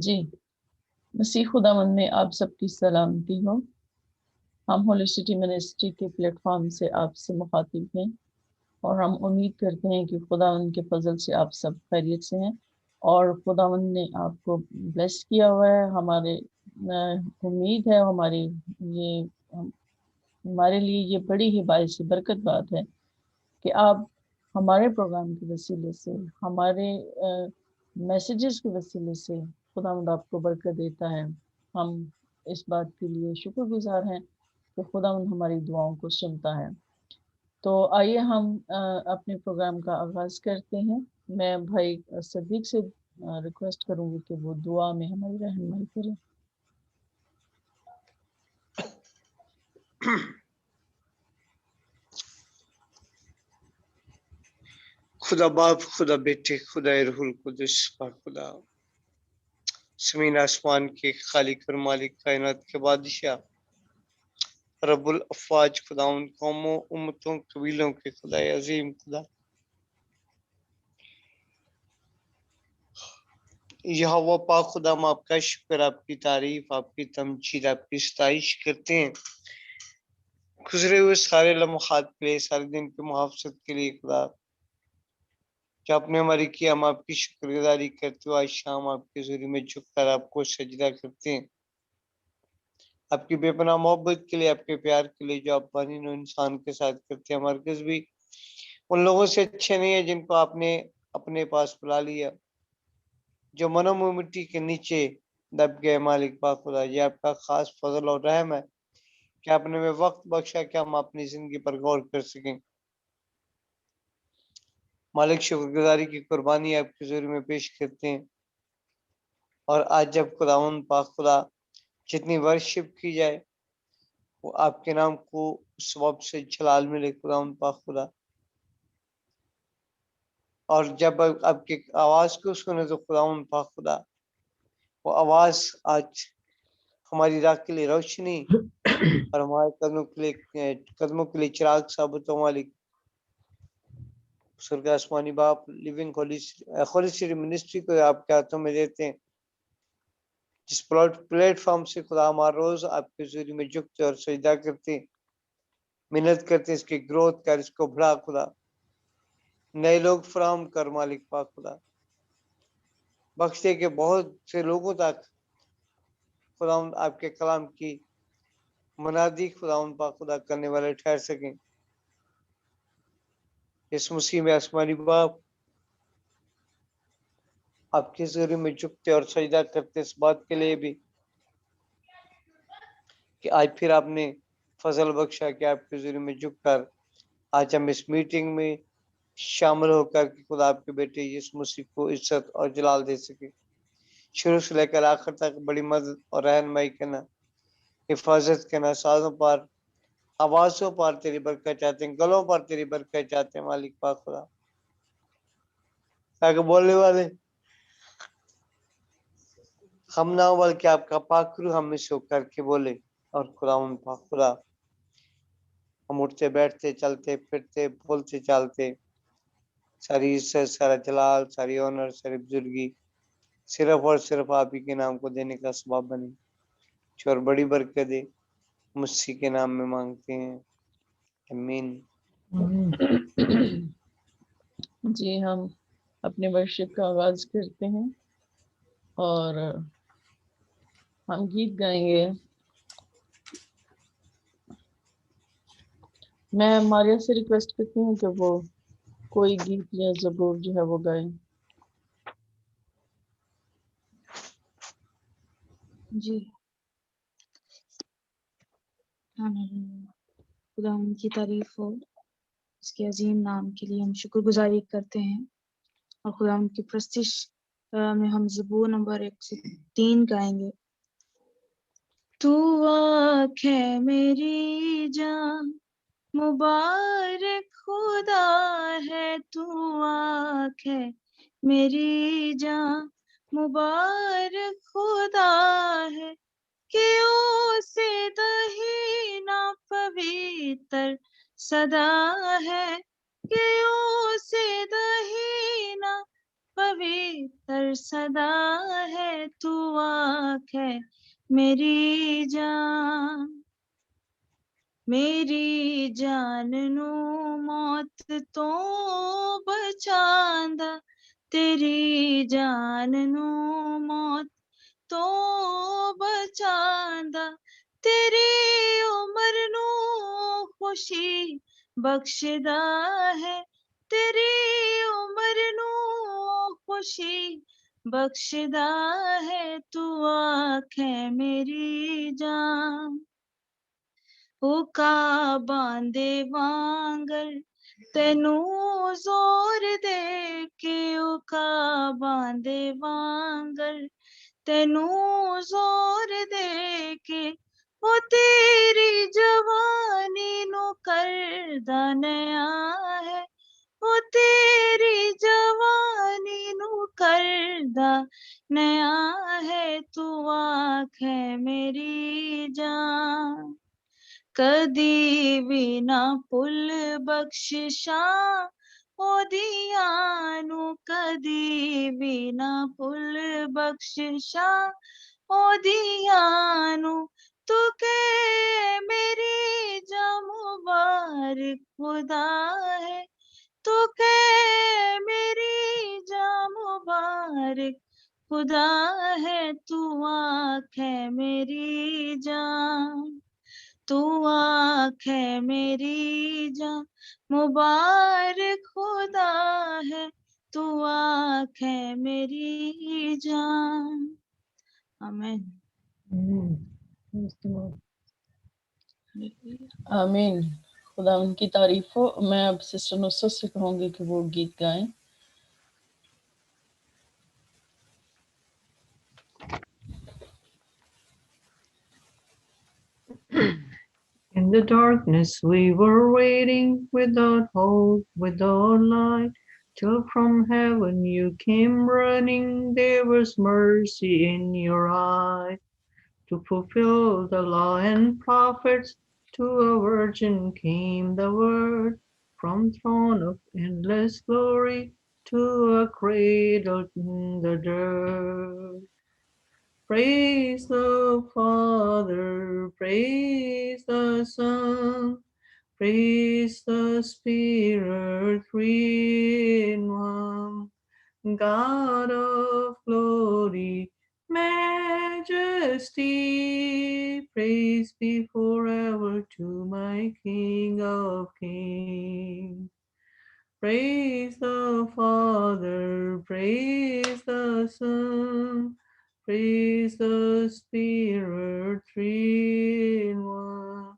جی، مسیح خداوند میں آپ سب کی سلامتی ہو۔ ہم ہولی سٹی منسٹری کے پلیٹ فارم سے آپ سے مخاطب ہیں، اور ہم امید کرتے ہیں کہ خداوند کے فضل سے آپ سب خیریت سے ہیں، اور خداوند نے آپ کو بلیس کیا ہوا ہے۔ امید ہے یہ ہمارے لیے یہ بڑی ہی باعث برکت بات ہے کہ آپ ہمارے پروگرام کے وسیلے سے، ہمارے میسیجز کے وسیلے سے خداوند آپ کو برکت دیتا ہے۔ ہم اس بات کے لیے شکر گزار ہیں کہ خداوند ہماری دعاؤں کو سنتا ہے۔ تو آئیے ہم اپنے پروگرام کا آغاز کرتے ہیں۔ میں بھائی صدیق سے ریکویسٹ کروں گی کہ وہ دعا میں ہماری رہنمائی کریں۔ خدا باپ، خدا بیٹے، خدا روح القدس، پاک خدا زمین آسمان کے خالق اور مالک، کائنات کے بادشاہ، رب الافواج، خدا ان قوموں، امتوں، قبیلوں کے خدا عظیم، خدا یہوہ پاک خدا، ہم آپ کا شکر، آپ کی تعریف، آپ کی تمجید، آپ کی ستائش کرتے ہیں گزرے ہوئے سارے لمحات کے لیے، سارے دن کی محافظت کے لیے خدا، کہ آپ نے ہماری کی، ہم آپ کی شکر گزاری کرتے ہوئے آج شام آپ کے حضوری میں جھک کر آپ کو سجدہ کرتے ہیں، آپ کی بے پناہ محبت کے لیے، آپ کے پیار کے لیے جو آپ بانی نو انسان کے ساتھ کرتے ہیں۔ مرکز بھی ان لوگوں سے اچھے نہیں ہیں جن کو آپ نے اپنے پاس بلا لیا، جو منم و مٹی کے نیچے دب گئے۔ مالک پاک خدا، یہ آپ کا خاص فضل اور رحم ہے کہ آپ نے ہمیں وقت بخشا کہ ہم اپنی زندگی پر غور کر سکیں۔ مالک شکر گزاری کی قربانی آپ کے حضور میں پیش کرتے ہیں، اور آج جب خداوند پاک خدا جتنی ورشپ کی جائے وہ آپ کے نام کو ثواب سے جلال ملے خداوند پاک خدا، اور جب آپ کی آواز کو سنے تو خداوند پاک خدا وہ آواز آج ہماری راہ کے لیے روشنی اور ہمارے قدموں کے لیے چراغ ثابت ہو۔ مالک سرگ آسمانی باپ، لیونگ ہولی سٹی منسٹری کو آپ کے ہاتھوں میں دیتے ہیں، جس پلیٹ فارم سے خدا ہمارا روز آپ کے حضوری میں جھکتے اور سجدہ کرتے ہیں، محنت کرتے اس کی گروتھ کر، اس کو بڑھا خدا، نئے لوگ فراہم کر مالک پاک خدا، بخشتے کہ بہت سے لوگوں تک خداوند آپ کے کلام کی منادی خداوند پاک خدا کرنے والے ٹھہر سکیں۔ اس مسیح میں آسمانی باپ آپ کے حضوری میں جھکتے اور سجدہ کرتے اس بات کے لیے بھی کہ آج پھر آپ نے فضل بخشا کہ آپ کے حضوری میں جھک کر آج ہم اس میٹنگ میں شامل ہو کر کہ خدا آپ کے بیٹے یسوع مسیح کو عزت اور جلال دے سکے۔ شروع سے لے کر آخر تک بڑی مدد اور رہنمائی کرنا، حفاظت کرنا، سازوں پر، آوازوں پر تیری برکت چاہتے ہیں، گلوں پر تیری برکت چاہتے ہیں مالک پاک خدا، تاکہ بولنے والے ہم نہ ہو بلکہ آپ کا پاک روح ہم میں سے ہو کر کے بولے۔ اور خداوند پاک خدا، ہم اٹھتے بیٹھتے چلتے پھرتے بولتے چالتے ساری عزت، سارا جلال، ساری آنر، ساری بزرگی صرف اور صرف آپ ہی کے نام کو دینے کا سبب بنے، اور بڑی برکت دے، مسیح کے نام میں مانگتے ہیں، آمین۔ جی، ہم اپنے ورشپ کا آغاز کرتے ہیں اور ہم گیت گائیں گے۔ میں ماریا سے ریکویسٹ کرتی ہوں کہ وہ کوئی گیت یا زبور جو ہے وہ گائے۔ جی، خدا ان کی تعریف ہو، اس کے عظیم نام کے لیے ہم شکر گزاری کرتے ہیں، اور خدا ان کی پرستش میں ہم زبور نمبر 103 گائیں گے۔ تو آنکھ ہے میری جان، مبارک خدا ہے، تو آنکھ ہے میری جان، مبارک خدا ہے، کہ اسے دہینا پویتر صدا ہے، کہ اسے دہینا پوتر سدا ہے تو آنکھ ہے میری جان میری جان نو موت تو بچاندا تیری جان نو موت تو بچاندا تیری عمر نو خوشی بخشدا ہے تیری عمر نو خوشی بخشدا ہے تو آنکھ ہے میری جان او کعباں دے وانگر تینوں زور دے کے او کعباں دے وانگر تینوں زور دے کے او تیری جوانی نو کردا نیا ہے او تیری جوانی نو کردا نیا ہے تو آنکھ ہے میری جان کدی بھی نہ پل بخششاں اودیاں نو کدی بھی نہ پل بخششاں اودیاں نو تو کہ میری جاں مبارک خدا ہے تو کہ میری جاں مبارک خدا ہے تو آنکھ ہے میری جان تو آنکھ ہے میری جان مبارک خدا ہے تو آنکھ ہے میری جان آمین آمین. خدا ان کی تعریف ہو. میں اب سسٹر نصرت سے کہوں گی کہ وہ گیت گائیں. In the darkness we were waiting, without hope, without light, till from heaven you came running. There was mercy in your eye. To fulfill the law and prophets, to a virgin came the word. From throne of endless glory to a cradle in the dirt. Praise the Father, praise the Son, praise the Spirit, three in one. God of glory, majesty, praise be forever to my King of kings. Praise the Father, praise the Son, praise the Spirit, three in one.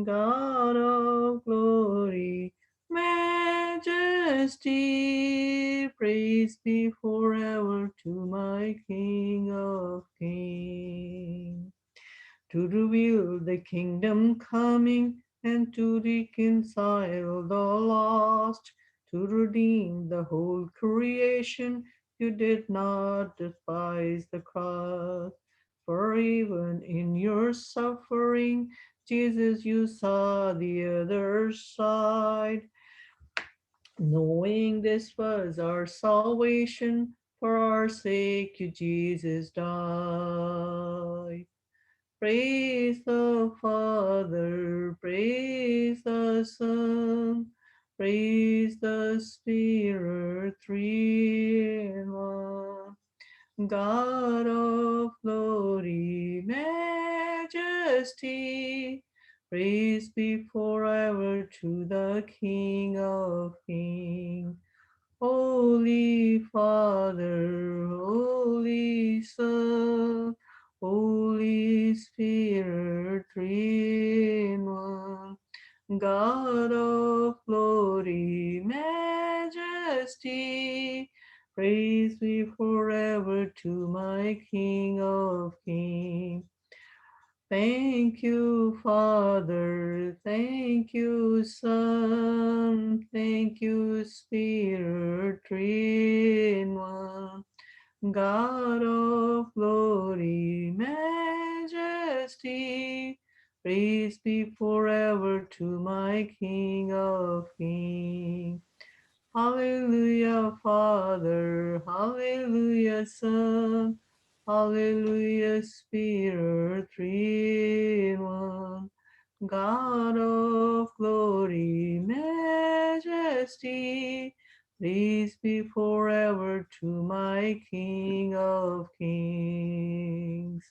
God of glory, majesty, praise be forever to my King of kings. To reveal the kingdom coming and to reconcile the lost, to redeem the whole creation, you did not despise the cross. For even in your suffering, Jesus, you saw the other side. Knowing this was our salvation, for our sake you, Jesus, died. Praise the Father, praise the Son, praise the Spirit, three in one. God of glory, majesty, praise be forever to the King of kings. Holy Father, Holy Son, Holy Spirit, three in one. God of glory, majesty, praise be forever to my King of kings. Thank you, Father, thank you, Son, thank you, Spirit, three in one. God of glory, majesty, Praise be forever to my King of Kings. Hallelujah, Father. Hallelujah, Son. Hallelujah, Spirit, three in one. God of glory, majesty, praise be forever to my King of Kings.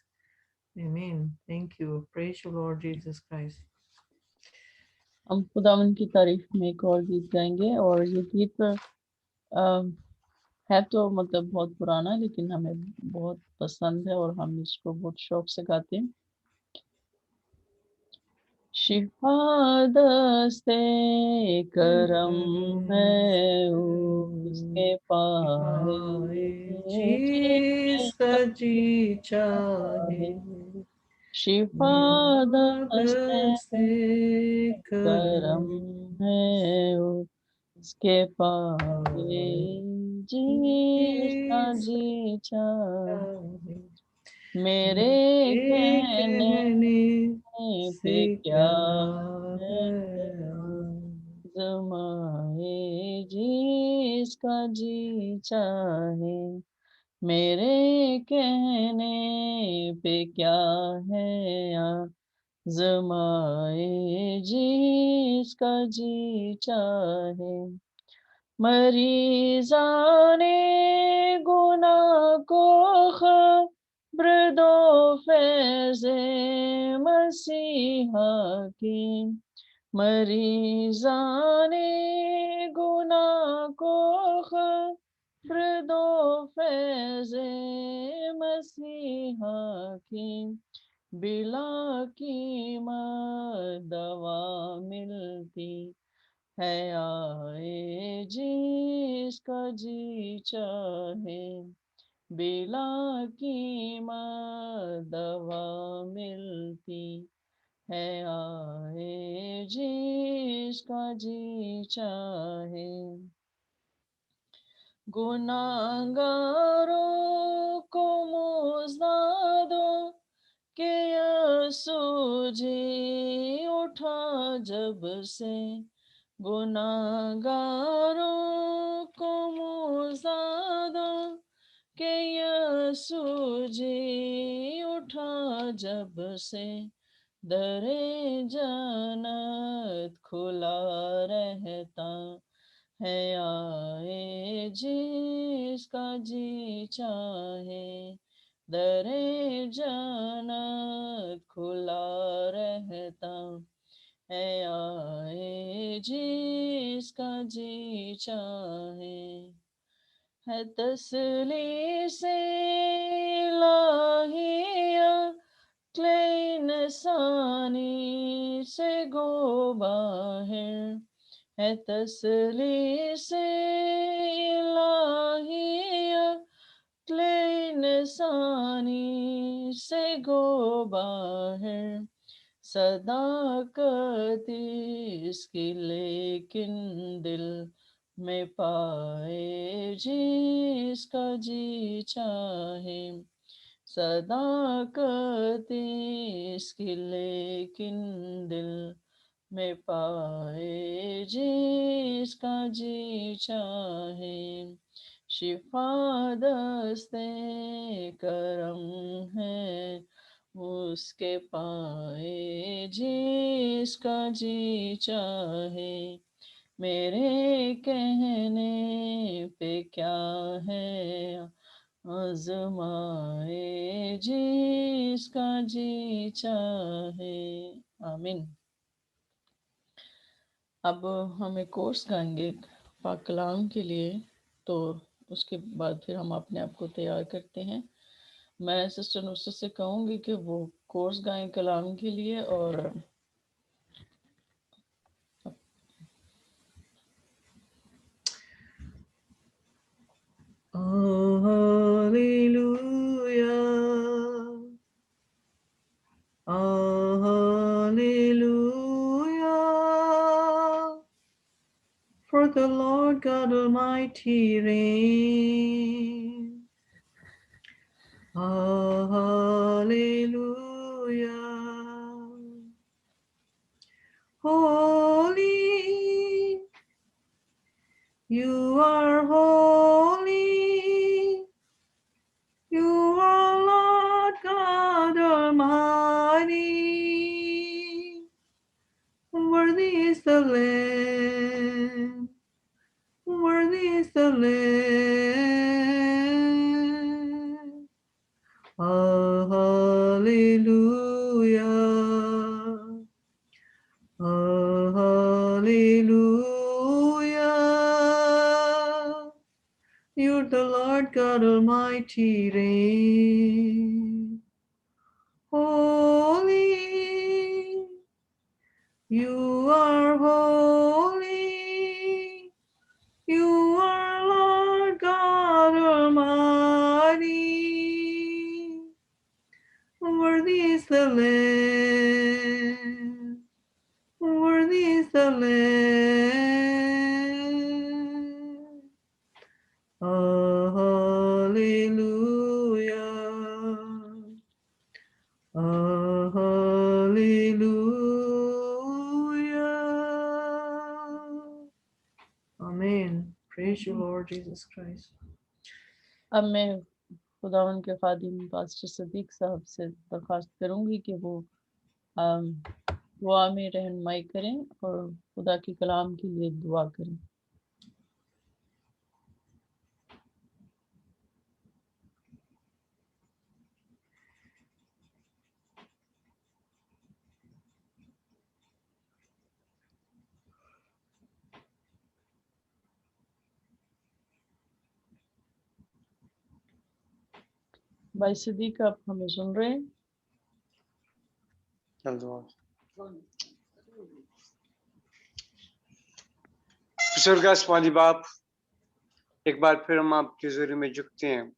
Amen. Thank you. Praise you, Lord Jesus Christ. हम खुदावन की तारीफ में एक और गीत गाएंगे और ये गीत है तो मतलब बहुत पुराना लेकिन हमें बहुत पसंद है और हम इसको बहुत शौक से गाते हैं शिफा दस्ते करम है उसके पाए जिसका जी चाहे शिफा दस्ते दस्ते करम है उसके पाए जिसका जी चाहे मेरे कहने पे क्या है आज़माए जिसका जी चाहे मेरे कहने पे क्या है आज़माए जिसका जी चाहे मरीज़ाने गुनाह को खबर दो फैज़े मसीहा की मरीज़ाने गुनाह को खबर दो फैज़े मसीहा की बिला कीमत दवा मिलती है आए जिसका जी चाहे बिला कीमत दवा मिलती है आए जिसका जी चाहे गुनाहगारों को मुआवजा दो कि यीशु जी उठा जब से गुनाहगारों को मुआवजा दो कि यीशु जी उठा जब से दरे जन्नत खुला रहता है आए जिसका जी चाहे दरे जन्नत खुला रहता है आए जिसका जी चाहे है तसली से लाहिया क्लेन सानी से गो बाहर है तसली से लाहिया क्लेन सानी से गो बाहर सदाकत इसकी लेकिन दिल में पाए जिसका जी चाहे सदाकत इसकी लेकिन दिल में पाए जिसका जी चाहे शिफा दस्ते करम है उसके पाए जिसका जी चाहे मेरे कहने पे क्या है आज़माए जिसका जी चाहे आमीन अब हम एक कोर्स गाएंगे पाक कलाम के लिए तो उसके बाद फिर हम अपने आप को तैयार करते हैं मैं सिस्टर नुसरत से कहूँगी कि वो कोर्स गाएं कलाम के लिए और Oh, hallelujah. Oh, hallelujah. For the Lord God Almighty reigns. Oh, hallelujah. holy. You are holy. You are Lord God Almighty. Worthy is the Lamb. Worthy is the Lamb. Hallelujah. Hallelujah. You're the Lord God Almighty reign. Holy. You are holy. You are Lord God Almighty. Worthy is the Lamb. Worthy is the Lamb. Hallelujah. Hallelujah. Amen. Praise you, Lord Jesus Christ. अब मैं खुदावन के खादिम pastor Sadiq साहब से दरख्वास्त करूंगी कि वो दुआ में रहनुमाई करें और खुदा के कलाम के लिए दुआ करें. भाई सदीक, आप हमें सुन रहे हैं? बुजुर्ग आसमानी बाप, एक बार फिर हम आपके हुजूरी में झुकते हैं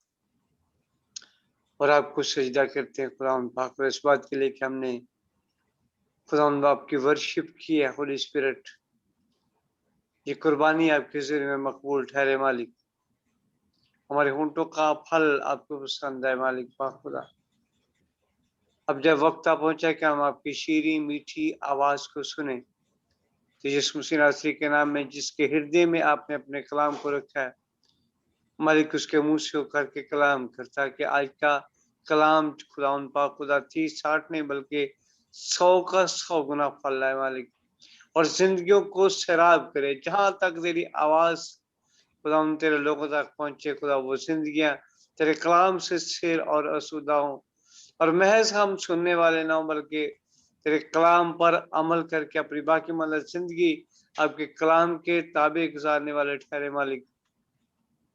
और आपको सजदा करते हैं खुदावंद पाक, और इस बात के लिए कि हमने खुदावंद आपकी वर्शिप की है. होली स्पिरिट, ये कुर्बानी आपके हुजूरी में मकबूल ठहरे मालिक. हमारे होंठों का फल आपको पसंद है मालिक पाक खुदा. अब जब वक्त आ पहुंचा कि हम आपकी शीरी मीठी आवाज को सुने, तो यीशु मसीह नासरी के नाम में, जिसके हृदय में आपने अपने कलाम को रखा है मालिक, उसके मुंह से होकर के कलाम करता कि आज का कलाम खुदावंद पाक खुदा 30-60 नहीं बल्कि 100 का 100 गुना फल है मालिक, और जिंदगियों को सैराब करे. जहां तक तेरी आवाज खुदावंद तेरे लोगों तक पहुंचे खुदा, वो जिंदगियां तेरे कलाम से सिर और आसूदा हों, और महज हम सुनने वाले ना हो बल्कि तेरे कलाम पर अमल करके अपनी बाकी मतलब जिंदगी आपके कलाम के ताबे गुजारने वाले ठहरे मालिक.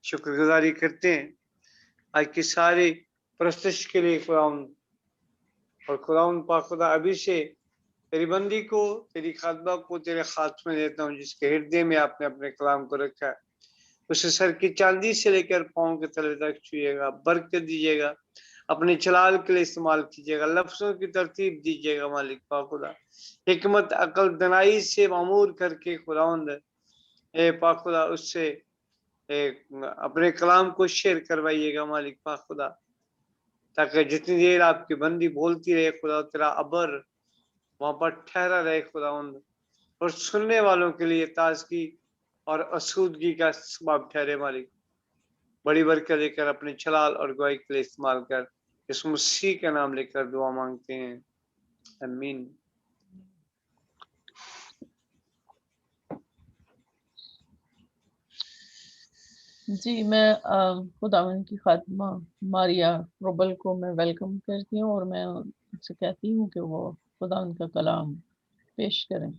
शुक्रगुजारी करते हैं आज की सारी प्रस्तुति के लिए खुदावंद, और खुदावंद पाक खुदा अभी से तेरी बंदी को, तेरी खातबा को तेरे हाथ में देता हूँ, जिसके हृदय में आपने अपने कलाम को रखा है. उसे सर की चांदी से लेकर पाँव के तले तक छुएगा, बरकत दीजिएगा, अपने चलाल के लिए इस्तेमाल कीजिएगा, लफ्जों की तरतीब दीजिएगा मालिक पाक खुदा. हिकमत अकल दनाई से मामूर करके खुदावंद ए पाक खुदा उससे अपने कलाम को शेयर करवाइएगा मालिक पाक खुदा, ताकि जितनी देर आपकी बंदी बोलती रहे खुदा, तेरा अबर वहां पर ठहरा रहे खुदावंद, और सुनने वालों के लिए ताजगी और आसूदगी का सबब ठहरे मालिक. बड़ी बरकत लेकर अपने छलाल और गवाही के लिए इस्तेमाल कर, इस मसीह का नाम लेकर दुआ मांगते हैं, आमीन. जी, मैं खुदावन की खातिमा मारिया रोबल को मैं वेलकम करती हूँ और मैं उनसे कहती हूँ कि वो खुदावन का कलाम पेश करें.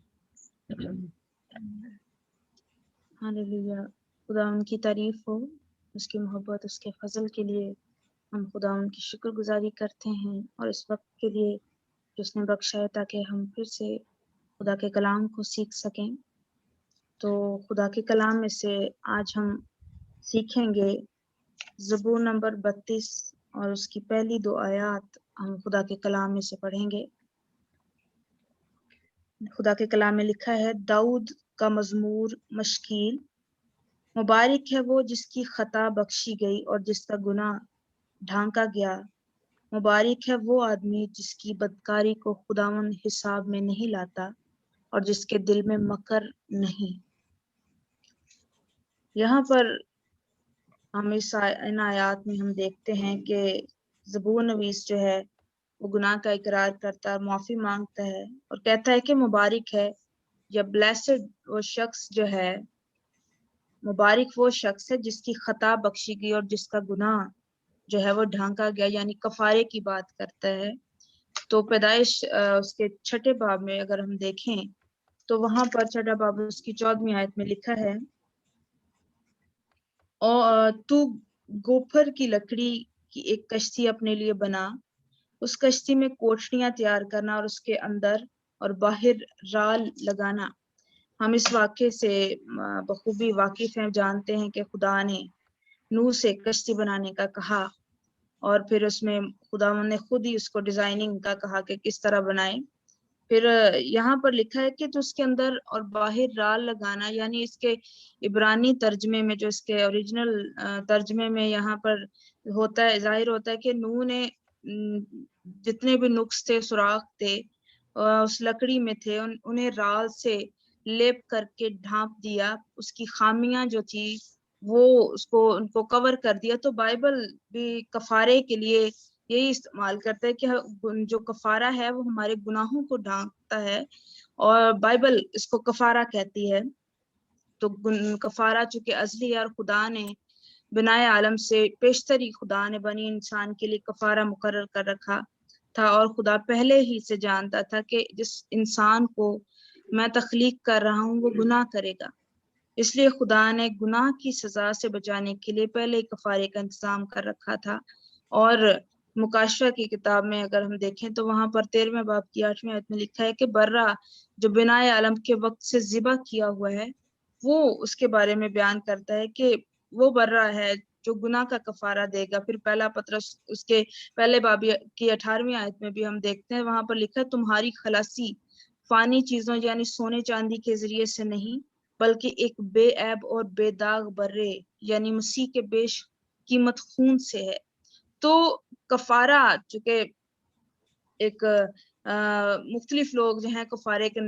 हालेलुया. खुदावन की तारीफ हो, उसकी मोहब्बत, उसके फजल के लिए हम खुदावन की शुक्रगुजारी करते हैं, और इस वक्त के लिए जो उसने बख्शा है ताकि हम फिर से खुदा के कलाम को सीख सकें. तो खुदा के कलाम में से आज हम सीखेंगे ज़बूर नंबर 32 और उसकी पहली 2 आयात हम खुदा के कलाम में से पढ़ेंगे. खुदा के कलाम में लिखा है, दाऊद का मजमूर मशकील. मुबारक है वो जिसकी खता बख्शी गई और जिसका गुनाह ढांका गया. मुबारक है वो आदमी जिसकी बदकारी को खुदावन हिसाब में नहीं लाता. اور جس کے دل میں مکر نہیں۔ یہاں پر ہم ان آیات میں ہم دیکھتے ہیں کہ زبور نویس جو ہے وہ گناہ کا اقرار کرتا ہے، معافی مانگتا ہے اور کہتا ہے کہ مبارک ہے یا بلیسڈ وہ شخص جو ہے، مبارک وہ شخص ہے جس کی خطا بخشی گئی اور جس کا گناہ جو ہے وہ ڈھانکا گیا، یعنی کفارے کی بات کرتا ہے۔ تو پیدائش اس کے 6 باب میں اگر ہم دیکھیں تو وہاں پر 6 باب اس کی 14ویں آیت میں لکھا ہے، اور تو گوپھر کی لکڑی کی ایک کشتی اپنے لیے بنا، اس کشتی میں کوٹھڑیاں تیار کرنا اور اس کے اندر اور باہر رال لگانا۔ ہم اس واقعے سے بخوبی واقف ہیں، جانتے ہیں کہ خدا نے نوح سے کشتی بنانے کا کہا اور پھر اس میں خدا نے خود ہی اس کو ڈیزائننگ کا کہا کہ کس طرح بنائے۔ پھر یہاں پر لکھا ہے کہ تو اس کے اندر اور باہر رال لگانا، یعنی اس کے عبرانی ترجمے میں جو اس کے اوریجنل ترجمے میں یہاں پر ہوتا ہے، ظاہر ہوتا ہے کہ نوح نے جتنے بھی نقص تھے، سوراخ تھے اس لکڑی میں تھے، انہیں رال سے لیپ کر کے ڈھانپ دیا، اس کی خامیاں جو تھی وہ ان کو کور کر دیا۔ تو بائبل بھی کفارے کے لیے یہی استعمال کرتا ہے کہ جو کفارہ ہے وہ ہمارے گناہوں کو ڈھانکتا ہے، اور بائبل اس کو کفارہ کہتی ہے۔ تو کفارہ چونکہ ازلی ہے اور خدا نے بنائے عالم سے پیشتری خدا نے بنی انسان کے لیے کفارہ مقرر کر رکھا تھا، اور خدا پہلے ہی سے جانتا تھا کہ جس انسان کو میں تخلیق کر رہا ہوں وہ گناہ کرے گا، اس لیے خدا نے گناہ کی سزا سے بچانے کے لیے پہلے کفارے کا انتظام کر رکھا تھا۔ اور مکاشفہ کی کتاب میں اگر ہم دیکھیں تو وہاں پر 13ویں باب کی 8ویں آیت میں لکھا ہے کہ برہ جو بنائے عالم کے وقت سے ذبح کیا ہوا ہے، وہ اس کے بارے میں بیان کرتا ہے کہ وہ برہ ہے جو گناہ کا کفارہ دے گا۔ پھر پہلا پطرس اس کے پہلے باب کی 18ویں آیت میں بھی ہم دیکھتے ہیں، وہاں پر لکھا ہے تمہاری خلاصی فانی چیزوں یعنی سونے چاندی کے ذریعے سے نہیں، بلکہ ایک بے عیب اور بے داغ برے یعنی مسیح کے بیش قیمت خون سے ہے۔ تو کفارہ چونکہ ایک مختلف لوگ جو ہیں کفارے کے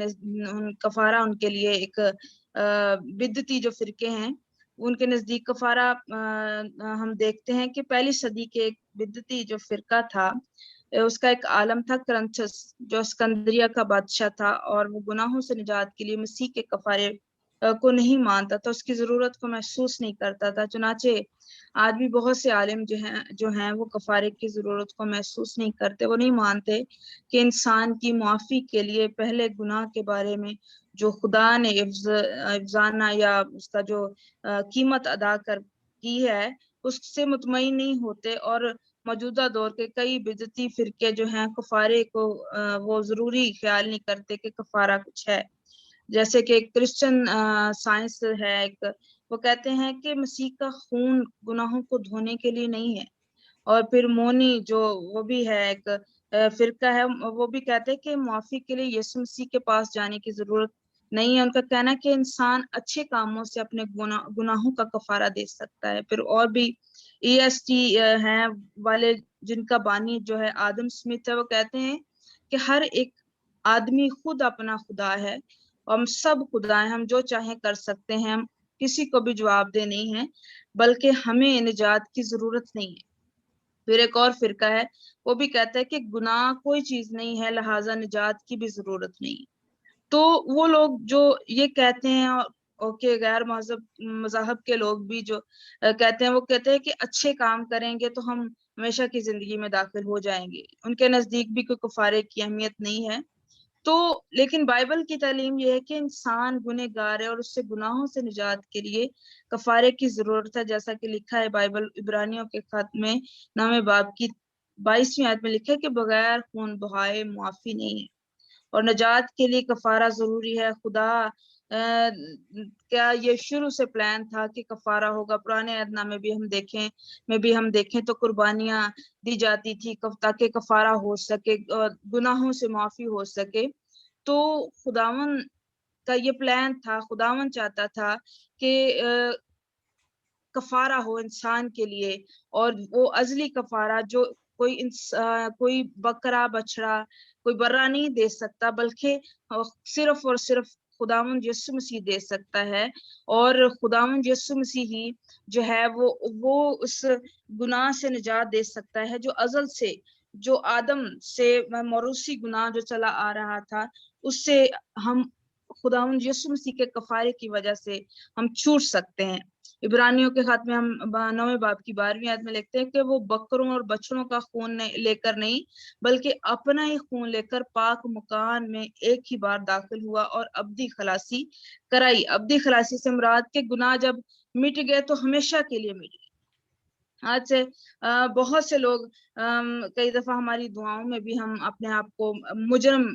کفارہ ان کے لیے ایک بدعتی جو فرقے ہیں ان کے نزدیک کفارہ ہم دیکھتے ہیں کہ پہلی صدی کے ایک بدعتی جو فرقہ تھا، اس کا ایک عالم تھا کرنتھس جو اسکندریہ کا بادشاہ تھا، اور وہ گناہوں سے نجات کے لیے مسیح کے کفارے کو نہیں مانتا تھا، اس کی ضرورت کو محسوس نہیں کرتا تھا۔ چنانچہ آج بھی بہت سے عالم جو ہیں وہ کفارے کی ضرورت کو محسوس نہیں کرتے، وہ نہیں مانتے کہ انسان کی معافی کے لیے پہلے گناہ کے بارے میں جو خدا نے افزانہ یا اس کا جو قیمت ادا کی ہے اس سے مطمئن نہیں ہوتے، اور موجودہ دور کے کئی بدعتی فرقے جو ہیں کفارے کو وہ ضروری خیال نہیں کرتے کہ کفارہ کچھ ہے۔ جیسے کہ کرسچن سائنس ہے ایک، وہ کہتے ہیں کہ مسیح کا خون گناہوں کو دھونے کے لیے نہیں ہے، اور پھر مونی جو وہ بھی ہے ایک فرقہ ہے، وہ بھی کہتے ہیں کہ معافی کے لیے یسوع مسیح کے پاس جانے کی ضرورت نہیں ہے، ان کا کہنا ہے کہ انسان اچھے کاموں سے اپنے گناہوں کا کفارہ دے سکتا ہے۔ پھر اور بھی EST ہیں والے جن کا بانی جو ہے آدم سمتھ ہے، وہ کہتے ہیں کہ ہر ایک آدمی خود اپنا خدا ہے، ہم سب خدا ہیں، ہم جو چاہیں کر سکتے ہیں، ہم کسی کو بھی جواب دہ نہیں ہیں، بلکہ ہمیں نجات کی ضرورت نہیں ہے۔ پھر ایک اور فرقہ ہے وہ بھی کہتا ہے کہ گناہ کوئی چیز نہیں ہے، لہٰذا نجات کی بھی ضرورت نہیں ہے۔ تو وہ لوگ جو یہ کہتے ہیں کہ غیر مذہب کے لوگ بھی جو کہتے ہیں، وہ کہتے ہیں کہ اچھے کام کریں گے تو ہم ہمیشہ کی زندگی میں داخل ہو جائیں گے، ان کے نزدیک بھی کوئی کفارے کی اہمیت نہیں ہے۔ تو لیکن بائبل کی تعلیم یہ ہے کہ انسان گنہگار ہے اور اس سے گناہوں سے نجات کے لیے کفارے کی ضرورت ہے، جیسا کہ لکھا ہے بائبل عبرانیوں کے خط میں 9ویں باب کی 22ویں آیت میں لکھا ہے کہ بغیر خون بہائے معافی نہیں ہے، اور نجات کے لیے کفارہ ضروری ہے۔ خدا کیا یہ شروع سے پلان تھا کہ کفارہ ہوگا؟ پرانے عہد نامے بھی ہم دیکھیں تو قربانیاں دی جاتی تھی تاکہ کفارہ ہو سکے، گناہوں سے معافی ہو سکے۔ تو خداون کا یہ پلان تھا، خداون چاہتا تھا کہ کفارہ ہو انسان کے لیے، اور وہ ازلی کفارہ جو کوئی بکرا بچڑا कोई बर्रा नहीं दे सकता, बल्कि सिर्फ और सिर्फ खुदावंद यीशु मसीह दे सकता है। और खुदावंद यीशु मसीह ही जो है वो उस गुनाह से निजात दे सकता है जो अज़ल से, जो आदम से मौरूसी गुनाह जो चला आ रहा था, उससे हम खुदावंद यीशु मसीह के कफारे की वजह से हम छूट सकते हैं। इब्रानियों के खात में हम 9वें बाब की 12वीं आयत में लिखते हैं कि वो बकरों और बछड़ों का खून लेकर नहीं, बल्कि अपना ही खून लेकर पाक मकान में एक ही बार दाखिल हुआ और अब्दी खलासी कराई। अब्दी खलासी से मुराद के गुनाह जब मिट गए तो हमेशा के लिए मिट गए। आज से बहुत से लोग कई दफा हमारी दुआओं में भी हम अपने आप को मुजरम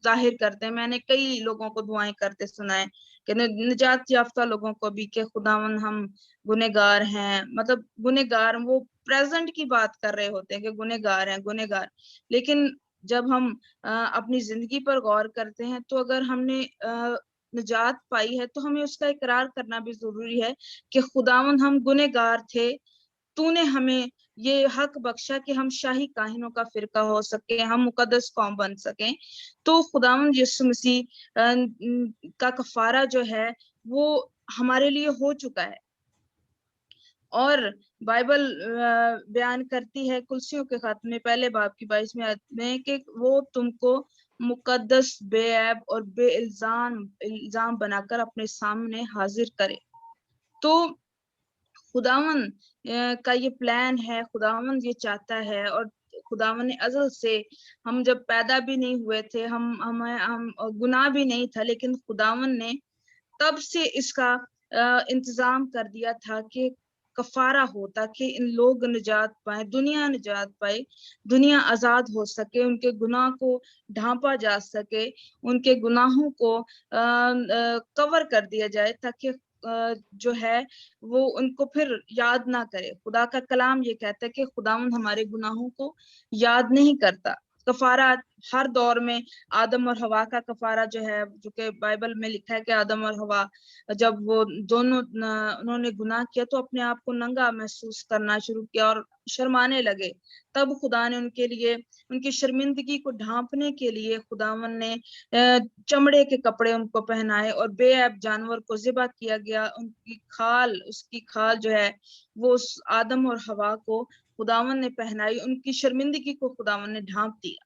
जाहिर करते हैं। मैंने कई लोगों को दुआएं करते सुना है कि निजात याफ्ता लोगों को भी कि खुदावन हम गुनहगार हैं, मतलब गुनहगार वो प्रेजेंट की बात कर रहे होते हैं कि गुनहगार हैं गुनहगार। लेकिन जब हम अपनी जिंदगी पर गौर करते हैं तो अगर हमने निजात पाई है तो हमें उसका इकरार करना भी जरूरी है कि खुदावन हम गुनहगार थे, तूने हमें ये हक बख्शा कि हम शाही काहिनों का फिरका हो सके, हम मुकद्दस कौम बन सकें। तो खुदावंद यीशु मसीह का कफारा जो है वो हमारे लिए हो चुका है। और बाइबल बयान करती है कुलसियों के खत में 1 बाब की 22वीं आयत में कि वो तुमको मुकद्दस, बेऐब और इल्जाम बनाकर अपने सामने हाजिर करे। तो खुदावन का ये प्लान है, खुदावन ये चाहता है। और खुदावन ने अज़ल से, हम जब पैदा भी नहीं हुए थे, हम गुनाह भी नहीं था, लेकिन खुदावन ने तब से इसका इंतजाम कर दिया था कि कफारा हो, ताकि इन लोग निजात पाए, दुनिया निजात पाए, दुनिया आजाद हो सके, उनके गुनाह को ढांपा जा सके, उनके गुनाहों को कवर कर दिया जाए, ताकि जो है वो उनको फिर याद ना करे। खुदा का कलाम ये कहता है कि खुदावंद हमारे गुनाहों को याद नहीं करता। कफारा हर दौर में, आदम और हवा का कफारा जो है, जो कि बाइबल में लिखा है कि आदम और हवा जब वो दोनों उन्होंने गुनाह किया तो अपने आप को नंगा महसूस करना शुरू किया और शर्माने लगे। तब खुदा ने उनके लिए, उनकी शर्मिंदगी को ढांपने के लिए खुदावन ने चमड़े के कपड़े उनको पहनाए और बेऐब जानवर को ज़िबा किया गया। उसकी खाल जो है वो उस आदम और हवा को खुदावन ने पहनाई, उनकी शर्मिंदगी को खुदावन ने ढांप दिया।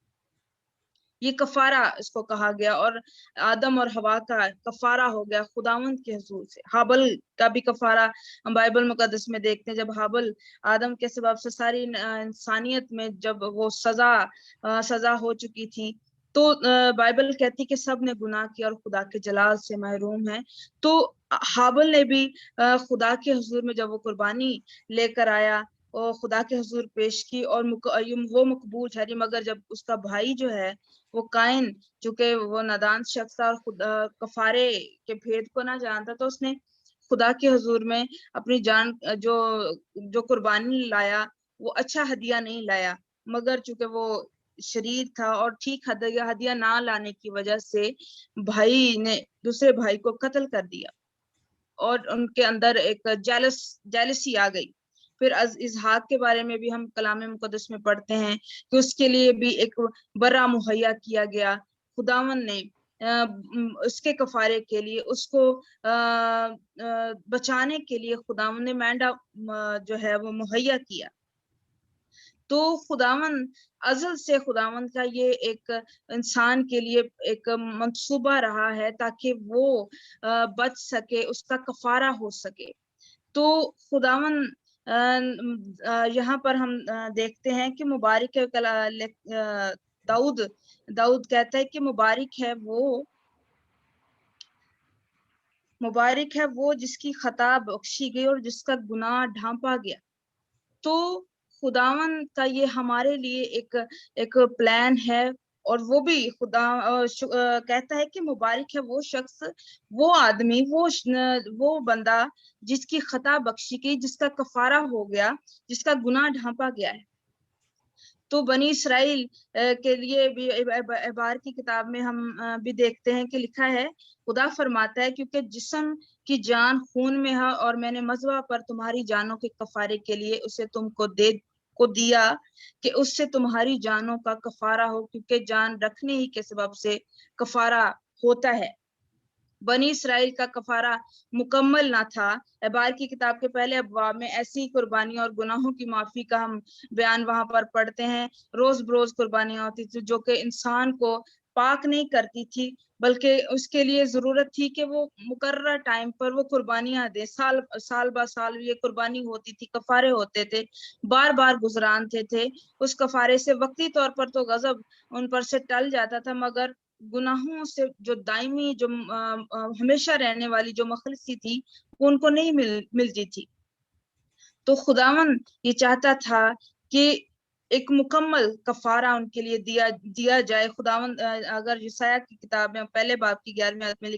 ये कफारा इसको कहा गया। और आदम और हवा का कफारा हो गया खुदावंद के हुजूर से। हाबल का भी कफारा हम बाइबल मुकद्दस में देखते हैं। जब हाबल आदम के सबब से सारी इंसानियत में जब वो सजा हो चुकी थी, तो बाइबल कहती कि सब ने गुनाह किया और खुदा के जलाल से महरूम है। तो हाबल ने भी खुदा के हुजूर में जब वो कुर्बानी लेकर आया और खुदा के हुजूर पेश की और वो मकबूल ठहरी। मगर जब उसका भाई जो है वो काइन, चूंकि वो नादान शख्स था और खुदा कफारे के भेद को ना जानता, तो उसने खुदा के हुजूर में अपनी जान जो कुर्बानी लाया वो अच्छा हदिया नहीं लाया, मगर चूंकि वो शरीर था और ठीक हदिया ना लाने की वजह से भाई ने दूसरे भाई को कत्ल कर दिया और उनके अंदर एक जेलसी आ गई। फिर इसहाक के बारे में भी हम कलाम मुकद्दस में पढ़ते हैं कि उसके लिए भी एक बर्रा मुहैया किया गया। खुदावन ने उसके कफारे के लिए, उसको बचाने के लिए खुदावन ने मेंढा जो है वो मुहैया किया। तो खुदावन अज़ल से खुदावन का ये एक इंसान के लिए एक मंसूबा रहा है ताकि वो बच सके, उसका कफारा हो सके। तो खुदावन यहाँ पर हम देखते हैं कि मुबारक है, दाऊद कहता है कि मुबारक है वो जिसकी खता बख्शी गई और जिसका गुनाह ढांपा गया। तो खुदावन का ये हमारे लिए एक प्लान है। और वो भी खुदा कहता है कि मुबारक है वो शख्स, वो आदमी, वो बंदा जिसकी खता बख्शी गई, जिसका कफारा हो गया, जिसका गुनाह ढांपा गया है। तो बनी इसराइल के लिए भी एबार की किताब में हम भी देखते हैं कि लिखा है, खुदा फरमाता है क्योंकि जिस्म की जान खून में है और मैंने मज़बा पर तुम्हारी जानों के कफारे के लिए उसे तुमको दे को दिया कि उससे तुम्हारी जानों का कफारा हो, क्योंकि जान रखने ही के सबब से कफारा होता है। बनी इसराइल का कफारा मुकम्मल ना था। एबार की किताब के पहले अबवाब में ऐसी कुर्बानियां और गुनाहों की माफी का हम बयान वहां पर पढ़ते हैं। रोज बरोज कुर्बानियां होती थी जो कि इंसान को पाक नहीं करती थी, बल्कि उसके लिए जरूरत थी कि वो मुकर्रर टाइम पर वो कुर्बानियां दे। साल साल बा साल ये कुर्बानी होती थी, कफारे होते थे, बार बार गुजरान थे। उस कफारे से वक्ती तौर पर तो गजब उन पर से टल जाता था, मगर गुनाहों से जो दायमी, जो हमेशा रहने वाली जो मखलसी थी, वो उनको नहीं मिलती थी। तो खुदावन ये चाहता था कि एक मुकम्मल कफारा उनके लिए दिया जाए। खुदावन अगर यसाया की किताब में पहले बाब की 11वीं आयत में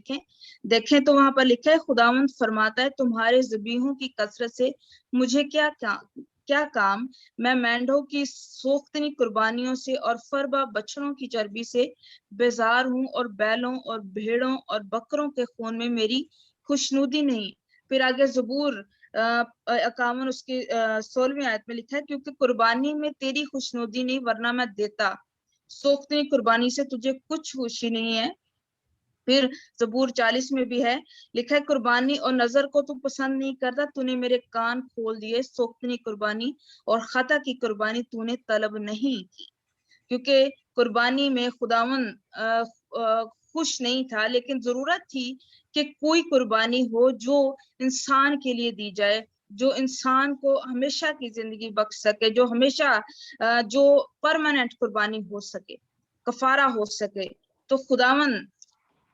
देखें तो वहां पर लिखा है, खुदावन फरमाता है, तुम्हारे ज़बीहों की कसरत से मुझे क्या काम, मैं मेंढों की सोख्तनी कुर्बानियों से और फरबा बछड़ों की चर्बी से बेजार हूँ, और बैलों और भेड़ों और बकरों के खून में मेरी खुशनुदी नहीं। फिर आगे ज़बूर 51 उसकी 16वीं आयत में लिखा है, क्योंकि कुर्बानी में तेरी खुशनुदी नहीं, वरना मैं देता। सोख्तनी कुर्बानी से तुझे कुछ खुशी नहीं है। फिर ज़बूर 40 में भी है, लिखा है, कुर्बानी और नजर को तू पसंद नहीं करता, तूने मेरे कान खोल दिए। सोख्तनी कुर्बानी और खता की कुर्बानी तूने तलब नहीं की। क्योंकि कुर्बानी में खुदावन खुश नहीं था, लेकिन जरूरत थी कि कोई कुर्बानी हो जो इंसान के लिए दी जाए, जो इंसान को हमेशा की जिंदगी बख्श सके, जो हमेशा जो परमानेंट कुर्बानी हो सके, कफारा हो सके। तो खुदावन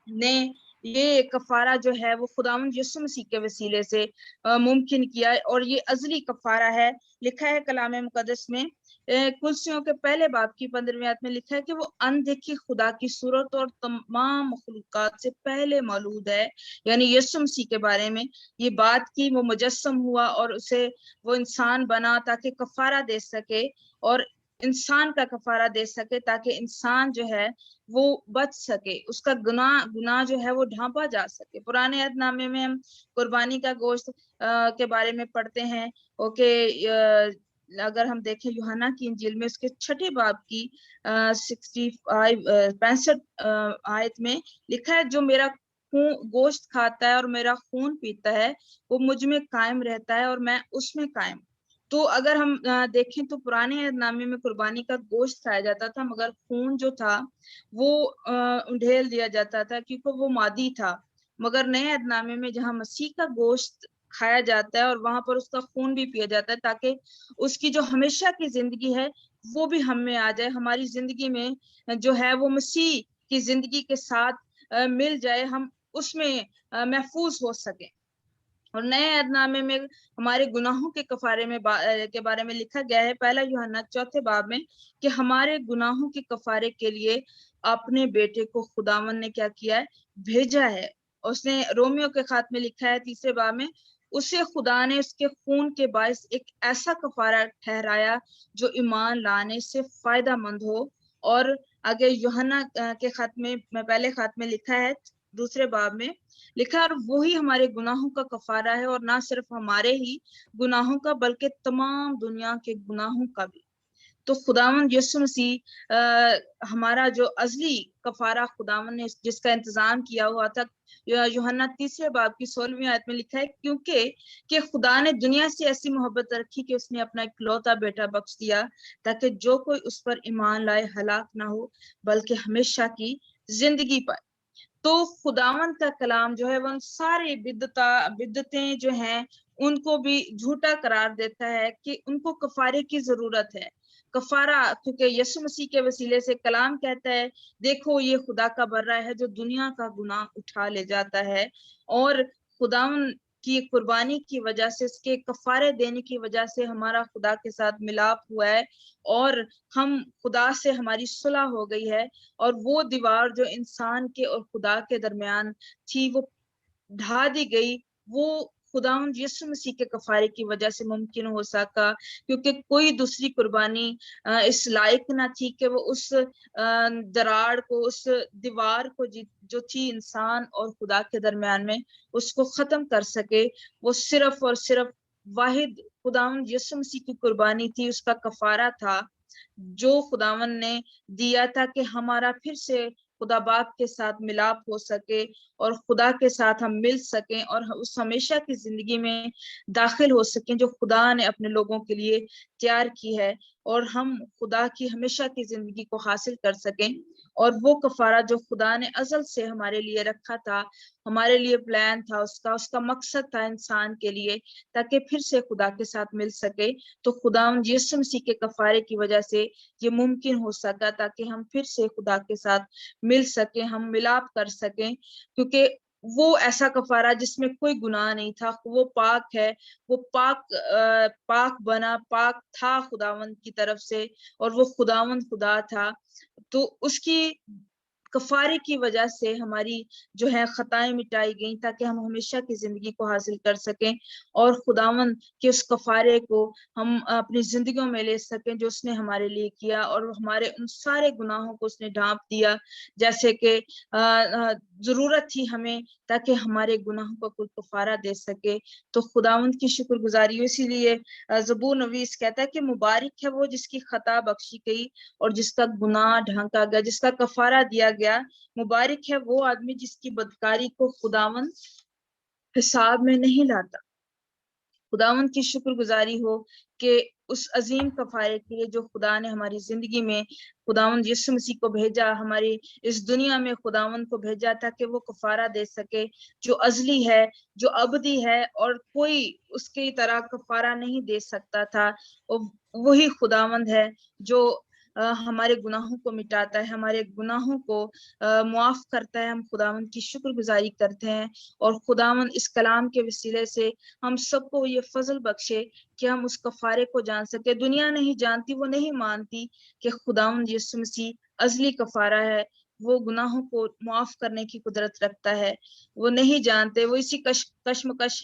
ने ये कफारा जो है वो खुदावंद यीशु मसीह के वसीले से मुमकिन किया, और ये अज़ली कफारा है। लिखा है कलाम मुकद्दस में, कुलसियों के पहले बाब की 15वीं आयत में लिखा है कि वो अनदेखी खुदा की सूरत और तमाम मखलूकात से पहले मौजूद है। यानी यीशु मसीह के बारे में ये बात की, वो मुजस्सम हुआ और उसे वो इंसान बना ताकि कफारा दे सके, और इंसान का कफारा दे सके, ताकि इंसान जो है वो बच सके, उसका गुनाह जो है वो ढांपा जा सके। पुराने अहदनामे में हम कुर्बानी का गोश्त के बारे में पढ़ते हैं। ओके, अगर हम देखें यूहन्ना की इंजील में उसके 6ठे बाब की 65 आयत में लिखा है, जो मेरा गोश्त खाता है और मेरा खून पीता है वो मुझ में कायम रहता है और मैं उसमें कायम। तो अगर हम देखें तो पुराने अहदनामे में कुर्बानी का गोश्त खाया जाता था, मगर खून जो था वो ढेल दिया जाता था, क्योंकि वो मादी था। मगर नए अहदनामे में जहाँ मसीह का गोश्त खाया जाता है और वहां पर उसका खून भी पिया जाता है, ताकि उसकी जो हमेशा की जिंदगी है वो भी हम में आ जाए, हमारी जिंदगी में जो है वो मसीह की जिंदगी के साथ मिल जाए, हम उसमें महफूज हो सके। और नए अहदनामे में हमारे गुनाहों के कफारे में के बारे में लिखा गया है, पहला यूहन्ना 4थे बाब में, कि हमारे गुनाहों के कफारे के लिए अपने बेटे को खुदावन ने क्या किया है, भेजा है। उसने रोमियो के खात में लिखा है 3रे बाब में, उसे खुदा ने उसके खून के बायस एक ऐसा कफारा ठहराया जो ईमान लाने से फायदा मंद हो। और आगे यूहन्ना के खात में, पहले खात में लिखा है 2रे बाब में लिखा है, और वही हमारे गुनाहों का कफारा है, और ना सिर्फ हमारे ही गुनाहों का बल्कि तमाम दुनिया के गुनाहों का भी। तो खुदावंद यीशु मसीह हमारा जो अज़ली कफारा खुदावंद ने जिसका इंतजाम किया हुआ था, यूहन्ना 3रे बाब की 16वीं आयत में लिखा है, क्योंकि खुदा ने दुनिया से ऐसी मोहब्बत रखी कि उसने अपना इकलौता बेटा बख्श दिया, ताकि जो कोई उस पर ईमान लाए हलाक ना हो बल्कि हमेशा की जिंदगी पाए। तो खुदावंद का कलाम जो है वो सारे बिद्दतें जो हैं उनको भी झूठा करार देता है कि उनको कफारे की जरूरत है। कफारा, क्योंकि यीशु मसीह के वसीले से कलाम कहता है, देखो ये खुदा का बर्रा है जो दुनिया का गुनाह उठा ले जाता है। और खुदावंद की कुर्बानी की वजह से, इसके कफारे देने की वजह से हमारा खुदा के साथ मिलाप हुआ है, और हम खुदा से हमारी सुलह हो गई है। और वो दीवार जो इंसान के और खुदा के दरमियान थी वो ढा दी गई। वो खुदावंद यीशु मसीह के कफारे की वजह से मुमकिन हो सका, क्योंकि कोई दूसरी कुर्बानी इस लायक ना थी कि वो उस दरार को, उस दीवार को जो थी इंसान और खुदा के दरमियान में, उसको खत्म कर सके। वो सिर्फ और सिर्फ वाहिद खुदावन यीशु मसीह की कुर्बानी थी, उसका कफारा था जो खुदावन ने दिया था कि हमारा फिर से खुदा बाप के साथ मिलाप हो सके और खुदा के साथ हम मिल सकें और उस हमेशा की जिंदगी में दाखिल हो सकें जो खुदा ने अपने लोगों के लिए तैयार की है, और हम खुदा की हमेशा की जिंदगी को हासिल कर सकें। और वो कफारा जो खुदा ने अज़ल से हमारे लिए रखा था, हमारे लिए प्लान था, उसका मकसद था इंसान के लिए, ताकि फिर से खुदा के साथ मिल सके। तो खुदावंद यीशु मसीह के कफारे की वजह से ये मुमकिन हो सका, ताकि हम फिर से खुदा के साथ मिल सके, हम मिलाप कर सकें, क्योंकि वो ऐसा कफारा जिसमें कोई गुनाह नहीं था, वो पाक है, वो पाक बना, पाक था खुदावंद की तरफ से, और वो खुदावंद खुदा था। तो उसकी कफारे की वजह से हमारी जो है खताएं मिटाई गई, ताकि हम हमेशा की जिंदगी को हासिल कर सकें और खुदावन के उस कफारे को हम अपनी जिंदगियों में ले सकें जो उसने हमारे लिए किया, और हमारे उन सारे गुनाहों को उसने ढांप दिया जैसे कि जरूरत थी हमें, ताकि हमारे गुनाहों का कोई कफारा दे सके। तो खुदावंद की शुक्रगुजारी हो। इसीलिए ज़बूर नवीस कहता है कि मुबारक है वो जिसकी खता बख्शी गई और जिसका गुनाह ढांका गया, जिसका कफारा दिया गया। मुबारक है वो आदमी जिसकी बदकारी को खुदावंद हिसाब में नहीं लाता। खुदावंद की शुक्रगुजारी हो कि उस अजीम कफारे के लिए जो खुदा ने हमारी जिंदगी में खुदावंद यीशु मसीह को भेजा, हमारी इस दुनिया में खुदावंद को भेजा था कि वो कफारा दे सके जो अजली है, जो अबदी है, और कोई उसकी तरह कफारा नहीं दे सकता था। और वही खुदावंद है जो हमारे गुनाहों को मिटाता है, हमारे गुनाहों को मुआफ करता है। हम खुदावंद की शुक्रगुजारी करते हैं, और खुदावंद इस कलाम के वसीले से हम सबको ये फजल बख्शे कि हम उस कफारे को जान सके। दुनिया नहीं जानती, वो नहीं मानती कि खुदावंद यीशु मसीह अजली कफारा है, वो गुनाहों को मुआफ करने की कुदरत रखता है। वो नहीं जानते, वो इसी कश्मकश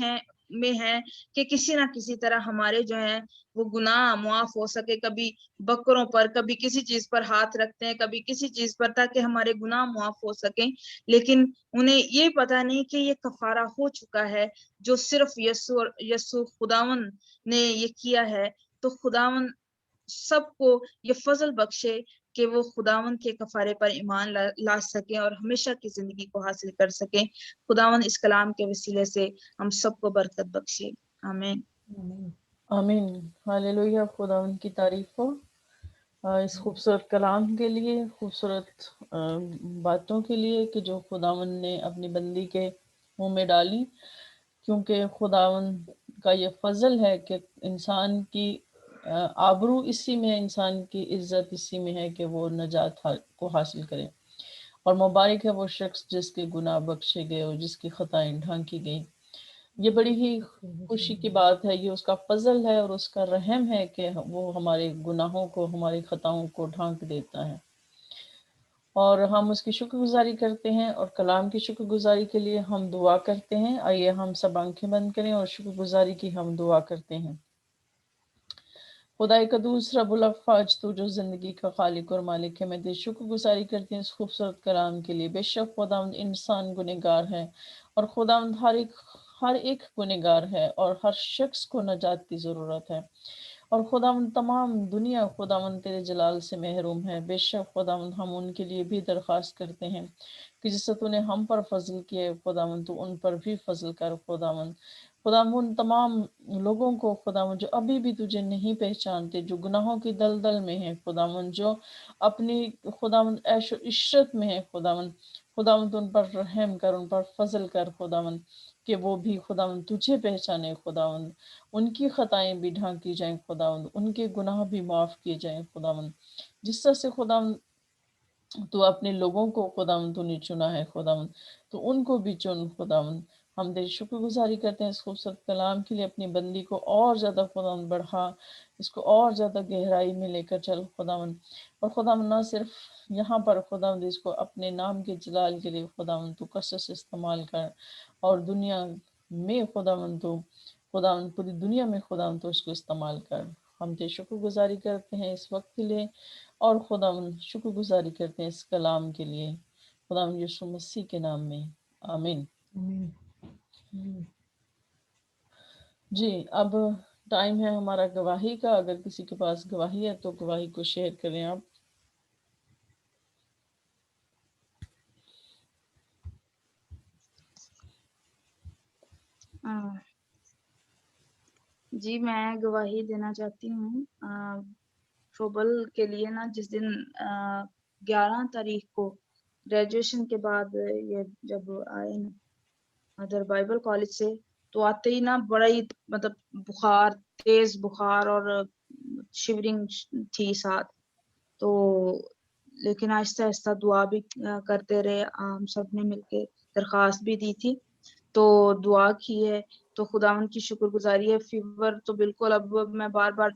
में है कि किसी ना किसी तरह हमारे जो है वो गुनाह मुआफ हो सके। कभी बकरों पर, कभी किसी चीज पर हाथ रखते हैं, कभी किसी चीज पर, ताकि हमारे गुनाह मुआफ हो सके। लेकिन उन्हें ये पता नहीं कि ये कफारा हो चुका है जो सिर्फ यसु खुदावन ने ये किया है। तो खुदावन सबको ये फजल बख्शे कि वो खुदावन के कफारे पर ईमान ला सकें और हमेशा की जिंदगी को हासिल कर सकें। खुदावन इस कलाम के वसीले से हम सबको बरकत बख्शे। आमीन। आमीन। हालेलुया। खुदा उनकी तारीफ हो इस खूबसूरत कलाम के लिए, खूबसूरत बातों के लिए कि जो खुदावन ने अपनी बंदी के मुंह में डाली, क्योंकि खुदावन का ये फजल है कि इंसान की आबरू इसी में है, इंसान की इज्जत इसी में है कि वो नजात को हासिल करे। और मुबारक है वो शख्स जिसके गुनाह बख्शे गए और जिसकी खताएं ढांकी गई। ये बड़ी ही खुशी की बात है, ये उसका फजल है और उसका रहम है कि वो हमारे गुनाहों को, हमारी खताओं को ढांक देता है। और हम उसकी शुक्रगुजारी करते हैं, और कलाम की शुक्रगुजारी के लिए हम दुआ करते हैं। आइए हम सब आंखें बंद करें और शुक्रगुजारी की हम दुआ करते हैं। खुदाई कदूस रब्बुल अफ़्फ़ाज, तू जो ज़िंदगी का खालिक और मालिक है, मैं तेरी शुक्रगुजारी करती हूँ इस खूबसूरत कलाम के लिए। बेशक खुदावंद इंसान गुनहगार है, और खुदावंद हर एक गुनहगार है, और हर शख्स को नजात की ज़रूरत है। और खुदावंद तमाम दुनिया खुदावंद तेरे जलाल से महरूम है। बेशक खुदावंद हम उनके लिए भी दरख्वास्त करते हैं कि जिससे तूने हम पर फजल किए खुदावंद, तू उन पर भी फजल कर खुदावंद। खुदावंद उन तमाम लोगों को खुदावंद जो अभी भी तुझे नहीं पहचानते, जो गुनाहों की दलदल में है खुदावंद, जो अपनी खुदावंद ऐशो इशरत में है खुदावंद, खुदावंद उन पर रहम कर, उन पर फजल कर खुदावंद, कि वो भी खुदावंद तुझे पहचाने खुदावंद, उनकी खताएं भी ढांकी जाएं खुदावंद, उनके गुनाह भी माफ़ किए जाएं खुदावंद। जिस तरह से खुदावंद तो अपने लोगों को खुदावंद तूने चुना है खुदावंद, तो उनको भी चुन खुदावंद। हम तेरी शुक्रगुजारी करते हैं इस खूबसूरत कलाम के लिए। अपनी बंदी को और ज़्यादा खुदावंद बढ़ा, इसको और ज़्यादा गहराई में लेकर चल खुदावंद। और खुदावंद ना सिर्फ यहाँ पर खुदावंद, इसको अपने नाम के जलाल के लिए खुदावंद तू कसरत से इस्तेमाल कर, और दुनिया में खुदावंद तू खुदावंद पूरी दुनिया में खुदावंद तो इसको इस्तेमाल कर। हम तेरी शुक्रगुजारी करते हैं इस वक्त के लिए, और खुदावंद शुक्रगुजारी करते हैं इस कलाम के लिए, खुदावंद यीशु मसीह के नाम में, आमीन। جی اب ٹائم ہے ہمارا گواہی کا. اگر کسی کے پاس گواہی ہے تو گواہی کو شیئر کریں آپ. جی میں گواہی دینا چاہتی ہوں شوبل کے لیے نا. جس دن 11 تاریخ کو گریجویشن کے بعد یہ جب آئے نا ادھر بائبل کالج سے, تو آتے ہی نا بڑا ہی مطلب بخار, تیز بخار اور شیورنگ تھی ساتھ. تو لیکن آہستہ آہستہ دعا بھی کرتے رہے, ہم سب نے مل کے درخواست بھی دی تھی, تو دعا کی ہے. تو خداوند کی شکر گزاری ہے. فیور تو بالکل اب میں بار بار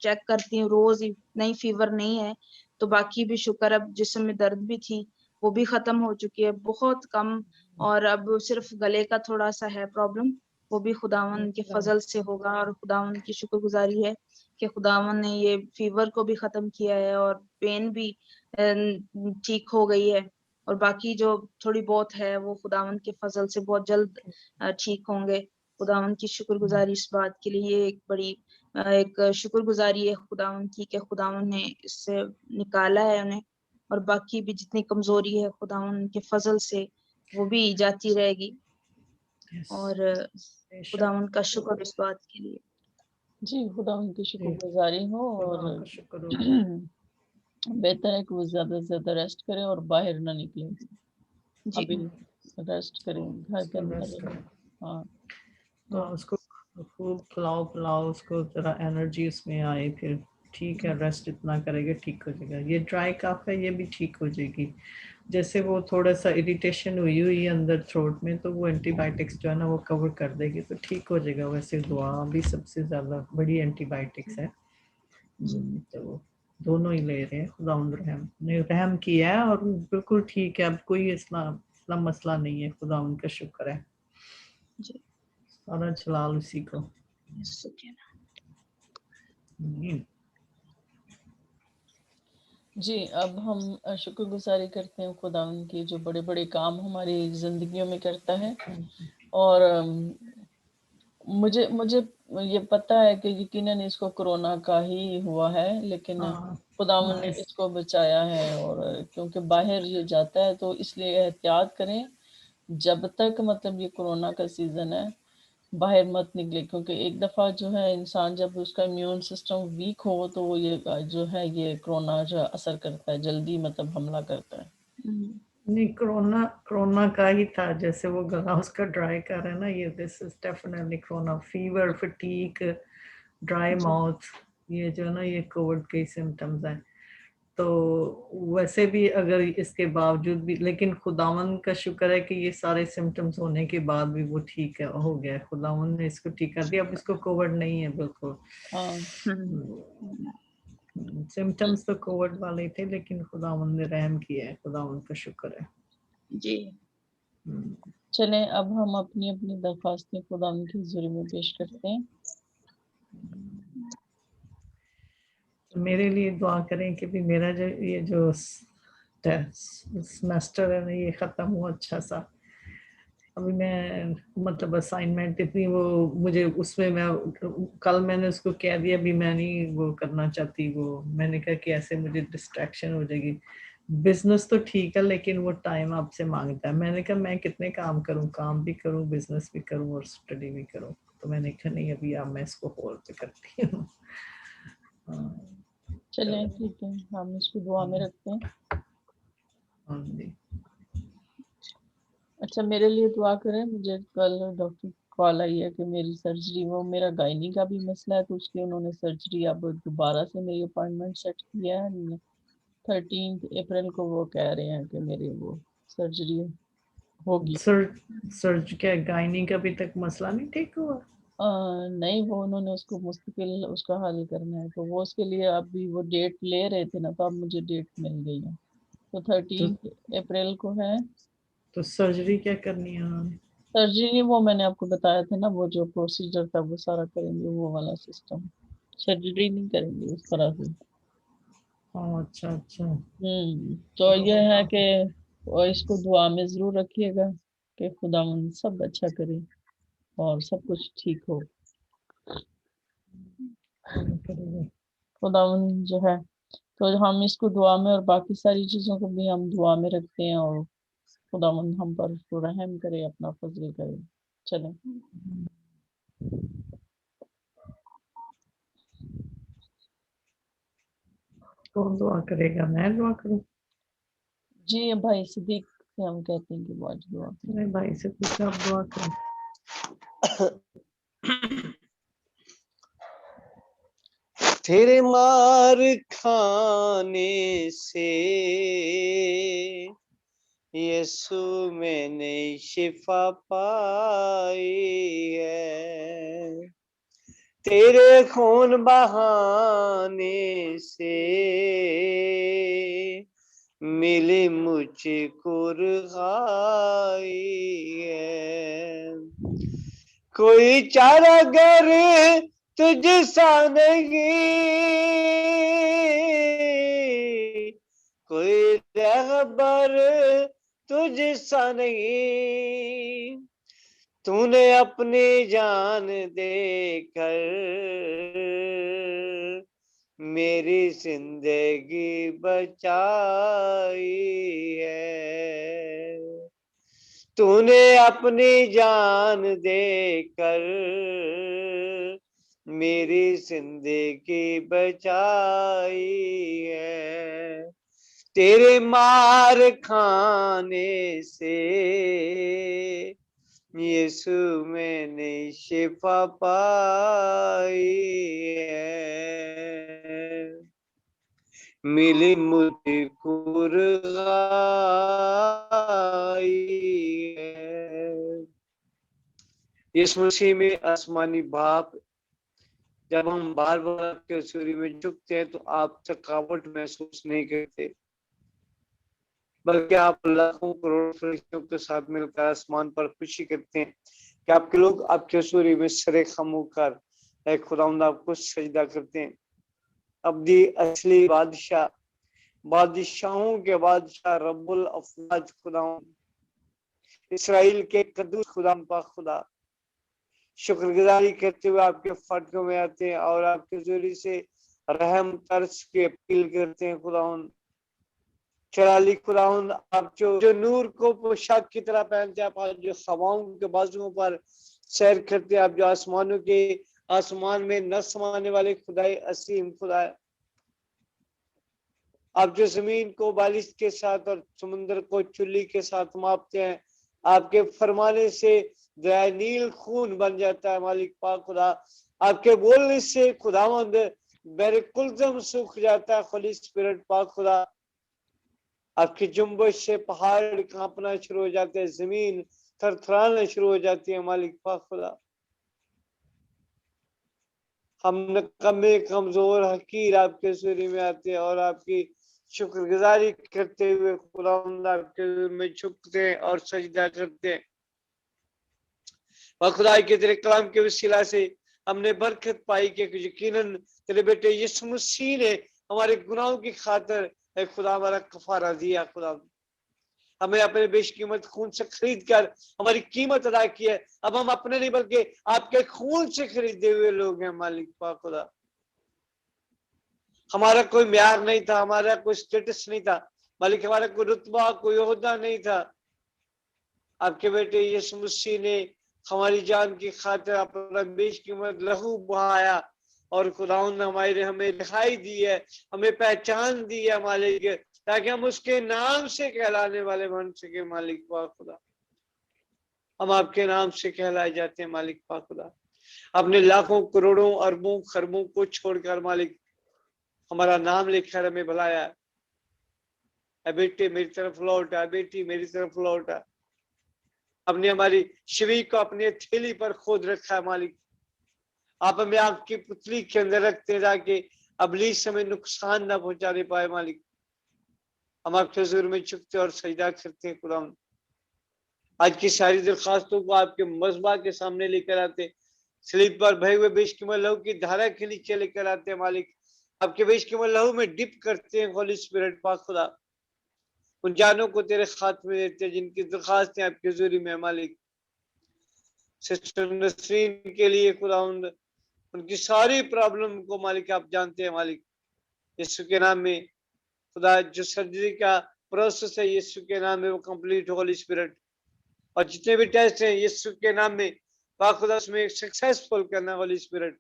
چیک کرتی ہوں روز ہی, نہیں فیور نہیں ہے. تو باقی بھی شکر, اب جسم میں درد بھی تھی وہ بھی ختم ہو چکی ہے بہت کم, اور اب صرف گلے کا تھوڑا سا ہے پرابلم, وہ بھی خداوند کے فضل سے ہوگا. اور خداوند کی شکر گزاری ہے کہ خداوند نے یہ فیور کو بھی ختم کیا ہے اور پین بھی ٹھیک ہو گئی ہے. اور باقی جو تھوڑی بہت ہے وہ خداوند کے فضل سے بہت جلد ٹھیک ہوں گے. خداوند کی شکر گزاری اس بات کے لیے, یہ ایک بڑی ایک شکر گزاری ہے خداوند کی کہ خداوند نے اس سے نکالا ہے انہیں. اور باقی بھی جتنی کمزوری ہے خداوند کے فضل سے وہ بھی جاتی رہے گی. اور خداوند کا شکر اس بات کے لیے. جی خدا ان کی شکر گزاری ہو, اور خدا کا شکر ہو. بہتر ہے کہ وہ زیادہ سے زیادہ ریسٹ کریں اور باہر نہ نکلیں. جی ابھی ریسٹ کریں گھر کے اندر. ہاں تو اس کو خوب کھلاؤ پلاؤ, اس کو ذرا انرجی اس میں آئے, پھر ٹھیک ہے ریسٹ اتنا کرے گا ٹھیک ہو جائے گا. یہ ڈرائی کاف ہے, یہ بھی ٹھیک ہو جائے گی. جیسے وہ تھوڑا سا اریٹیشن ہوئی اندر تھروٹ میں, تو وہ اینٹی بائیوٹکس جو ہے نا وہ کور کر دے گی تو ٹھیک ہو جائے گا. ویسے دعا بھی سب سے زیادہ بڑی اینٹی بائیوٹکس ہے. تو دونوں ہی لے رہے ہیں. خداوند رحم نے رحم کیا ہے اور بالکل ٹھیک ہے, اب کوئی اسلام مسئلہ نہیں ہے. خداوند کا شکر ہے. جی سارا چلال اسی کو. جی اب ہم شکر گزاری کرتے ہیں خداوند کی جو بڑے بڑے کام ہماری زندگیوں میں کرتا ہے. اور مجھے یہ پتہ ہے کہ یقیناً اس کو کرونا کا ہی ہوا ہے, لیکن خداوند نے اس کو بچایا ہے. اور کیونکہ باہر یہ جاتا ہے تو اس لیے احتیاط کریں جب تک مطلب یہ کرونا کا سیزن ہے, باہر مت نکلے. کیونکہ ایک دفعہ جو ہے انسان جب اس کا امیون سسٹم ویک ہو تو وہ یہ جو ہے یہ کرونا جو اثر کرتا ہے, جلدی مطلب حملہ کرتا ہے. نہیں کرونا کا ہی تھا, جیسے وہ گلا اس کا ڈرائی کر رہے ہیں نا, یہ this is definitely corona. Fever, fatigue, dry mouth, یہ جو ہے نا یہ کووڈ کے سمٹمز ہیں. تو ویسے بھی اگر اس کے باوجود بھی, لیکن خداوند کا شکر ہے کہ یہ سارے سمٹمز ہونے کے بعد بھی وہ ٹھیک ہے, ہو گیا. خداوند نے اس کو ٹھیک کر دیا. اب اس کو کووڈ نہیں ہے بالکل. سمٹمز تو کووڈ والے تھے, لیکن خداوند نے رحم کیا ہے. خداوند کا شکر ہے. جی چلیں اب ہم اپنی اپنی درخواستیں خداوند کی حضوری میں پیش کرتے ہیں. میرے لیے دعا کریں کہ بھی میرا جو یہ جو سیمسٹر ہے نا یہ ختم ہوا اچھا سا. ابھی میں مطلب اسائنمنٹ اتنی وہ مجھے اس میں کل میں نے اس کو کہہ دیا, ابھی میں نہیں وہ کرنا چاہتی. وہ میں نے کہا کہ ایسے مجھے ڈسٹریکشن ہو جائے گی. بزنس تو ٹھیک ہے لیکن وہ ٹائم آپ سے مانگتا ہے. میں نے کہا میں کتنے کام کروں, کام بھی کروں, بزنس بھی کروں اور اسٹڈی بھی کروں. تو میں نے کہا نہیں ابھی اب میں اس کو ہولڈ پہ کرتی ہوں. چلیں ٹھیک ہے, ہم اس کو دعا میں رکھتے ہیں. اچھا میرے لیے دعا کریں. مجھے کل ڈاکٹر کال آئی ہے کہ میری سرجری, وہ میرا گائنی کا بھی مسئلہ ہے تو اس لیے انہوں نے سرجری اب دوبارہ سے میری اپائنٹمنٹ سیٹ کیا ہے. 13 اپریل کو وہ کہہ رہے ہیں کہ میری وہ سرجری ہوگی. سرج کیا گائنی کا ابھی تک مسئلہ نہیں ٹھیک ہوا؟ نہیں وہ انہوں نے اس کو مستقل اس کا حل کرنا ہے, تو وہ اس کے لیے ابھی وہ ڈیٹ لے رہے تھے نا, تو اب مجھے ڈیٹ مل گئی ہے. تو 13 اپریل کو ہے. تو سرجری کیا کرنی ہے انہوں نے؟ سرجری وہ میں نے آپ کو بتایا تھا نا, وہ جو پروسیجر تھا وہ سارا کریں گے, وہ والا سسٹم. سرجری نہیں کریں گے اس طرح سے. اچھا اچھا. تو یہ ہے کہ اس کو دعا میں ضرور رکھیے گا کہ خداوند سب اچھا کرے اور سب کچھ ٹھیک ہو. खुदावंद जो है, तो हम इसको दुआ में और बाकी सारी चीज़ों को भी हम दुआ में रखते हैं, और खुदावंद हम पर उसको रहम करे, अपना फजल करे। चलें। कौन दुआ करेगा? मैं दुआ करूं? जी भाई सिद्दीक से हम कहते हैं कि वो आज दुआ करें। मेरे भाई से पूछा, आप दुआ करें। तेरे मार खाने से यीशु मैंने शिफा पाई है, तेरे खून बहाने से मिली मुझको रुहाई है, कोई चारागर तुझसा नहीं, कोई रहबर तुझसा नहीं, तूने अपनी जान देकर मेरी जिंदगी बचाई है, तूने अपनी जान देकर मेरी जिंदगी बचाई है, तेरे मार खाने से यीशु मैंने शिफा पाई है, मिली मुझको रुहाई है। यीशु मसीह में आसमानी बाप, जब हम बार बार आपके सूर्य में झुकते हैं तो आप थकावट महसूस नहीं करते, बल्कि आप लाखों करोड़ फरिश्तों के साथ मिलकर आसमान पर खुशी करते हैं कि आपके लोग आपके सूर्य में सरे खम होकर ऐ खुदावंद आपको सजदा करते हैं। अब्दी असली बादशाह, बादशाहों के बादशाह, रब्बुल अफवाज खुदावंद, इस्राएल के कद्दूस खुदावंद पाक खुदा, शुक्रगुजारी करते हुए आपके फाटकों में आते हैं और आपके जरिए से रहम तरस की अपील करते हैं। खुदावंद चराली खुदावंद, आप जो नूर को पोशाक की तरह पहनते हैं, आप जो हवाओं के बाजुओं पर सैर करते हैं, आप जो आसमानों के आसमान में न समाने वाले खुदाई असीम खुदा, आप जो जमीन को बालिश के साथ और समुद्र को चुल्ली के साथ मापते हैं, आपके फरमाने से दरिया नील खून बन जाता है। मालिक पाक खुदा, आपके बोलने से खुदावंद बेरकुलजम सूख जाता है। होली स्पिरिट पाक खुदा, आपकी जुम्बश से पहाड़ कांपना शुरू हो जाते हैं, जमीन थरथराना शुरू हो जाती है। मालिक पाक खुदा, हम नकम्मे कमजोर हकीर आपके सूर्य में आते हैं और आपकी शुक्रगुजारी करते हुए खुदावंद आपके में झुकते हैं और सजदा करते हैं। खुदा के तेरे कलाम के वसीला से हमने बरकत पाई कि यकीनन तेरे बेटे यीशु मसीह ने हमारे गुनाहों की खातिर खुदा हमारा कफारा दिया। खुदा हमें अपने बेशकीमत खून से खरीद कर हमारी कीमत अदा की है। अब हम अपने नहीं बल्कि आपके खून से खरीदे हुए लोग हैं। मालिक पाक खुदा, हमारा कोई म्यार नहीं था, हमारा कोई स्टेटस नहीं था, मालिक हमारा कोई रुतबा कोई ओहदा नहीं था। आपके बेटे यीशु मसीह ने हमारी जान की खातिर अपना बेशकीमत लहू बहाया और खुदावंद ने हमें रिहाई दी है, हमें पहचान दी है मालिक, ताकि हम उसके नाम से कहलाने वाले बन सके। मालिक पाक खुदा, हम आपके नाम से कहलाए जाते हैं। मालिक पाक खुदा, अपने लाखों करोड़ों अरबों खरबों को छोड़कर मालिक हमारा नाम लेकर हमें बुलाया। बेटे मेरी तरफ लौट आ, बेटी मेरी तरफ लौट आ। अपने हमारी शरीर को अपने थैली पर खोद रखा है। मालिक आप हमें आपकी पुतली के अंदर रखते ताकि अबलीस हमें नुकसान ना पहुंचाने पाए। मालिक हम आपके हुजूर में झुकते और सजदा करते हैं। खुदा आज की सारी दरखास्तों को आपके मज़बा के सामने लेकर आते, स्लीप पर भरे हुए बेशकीमत लहू की धारा के नीचे लेकर आते हैं। मालिक आपके बेशकीमत लहू में डिप करते हैं। होली स्पिरिट पाक खुदा, उन जानों को तेरे खात्मे देते हैं जिनकी दरखास्तें आपके हुजूरी में। मालिक सिस्टर नसरीन के लिए खुदावंद, उनकी सारी प्रॉब्लम को मालिक आप जानते हैं। मालिक यीशु के नाम में खुदा जो सर्जरी का प्रोसेस है यीशु के नाम में वो कंप्लीट हो होली स्पिरिट, और जितने भी टेस्ट हैं यीशु के नाम में पाक खुदा उसमें सक्सेसफुल करना होली स्पिरिट।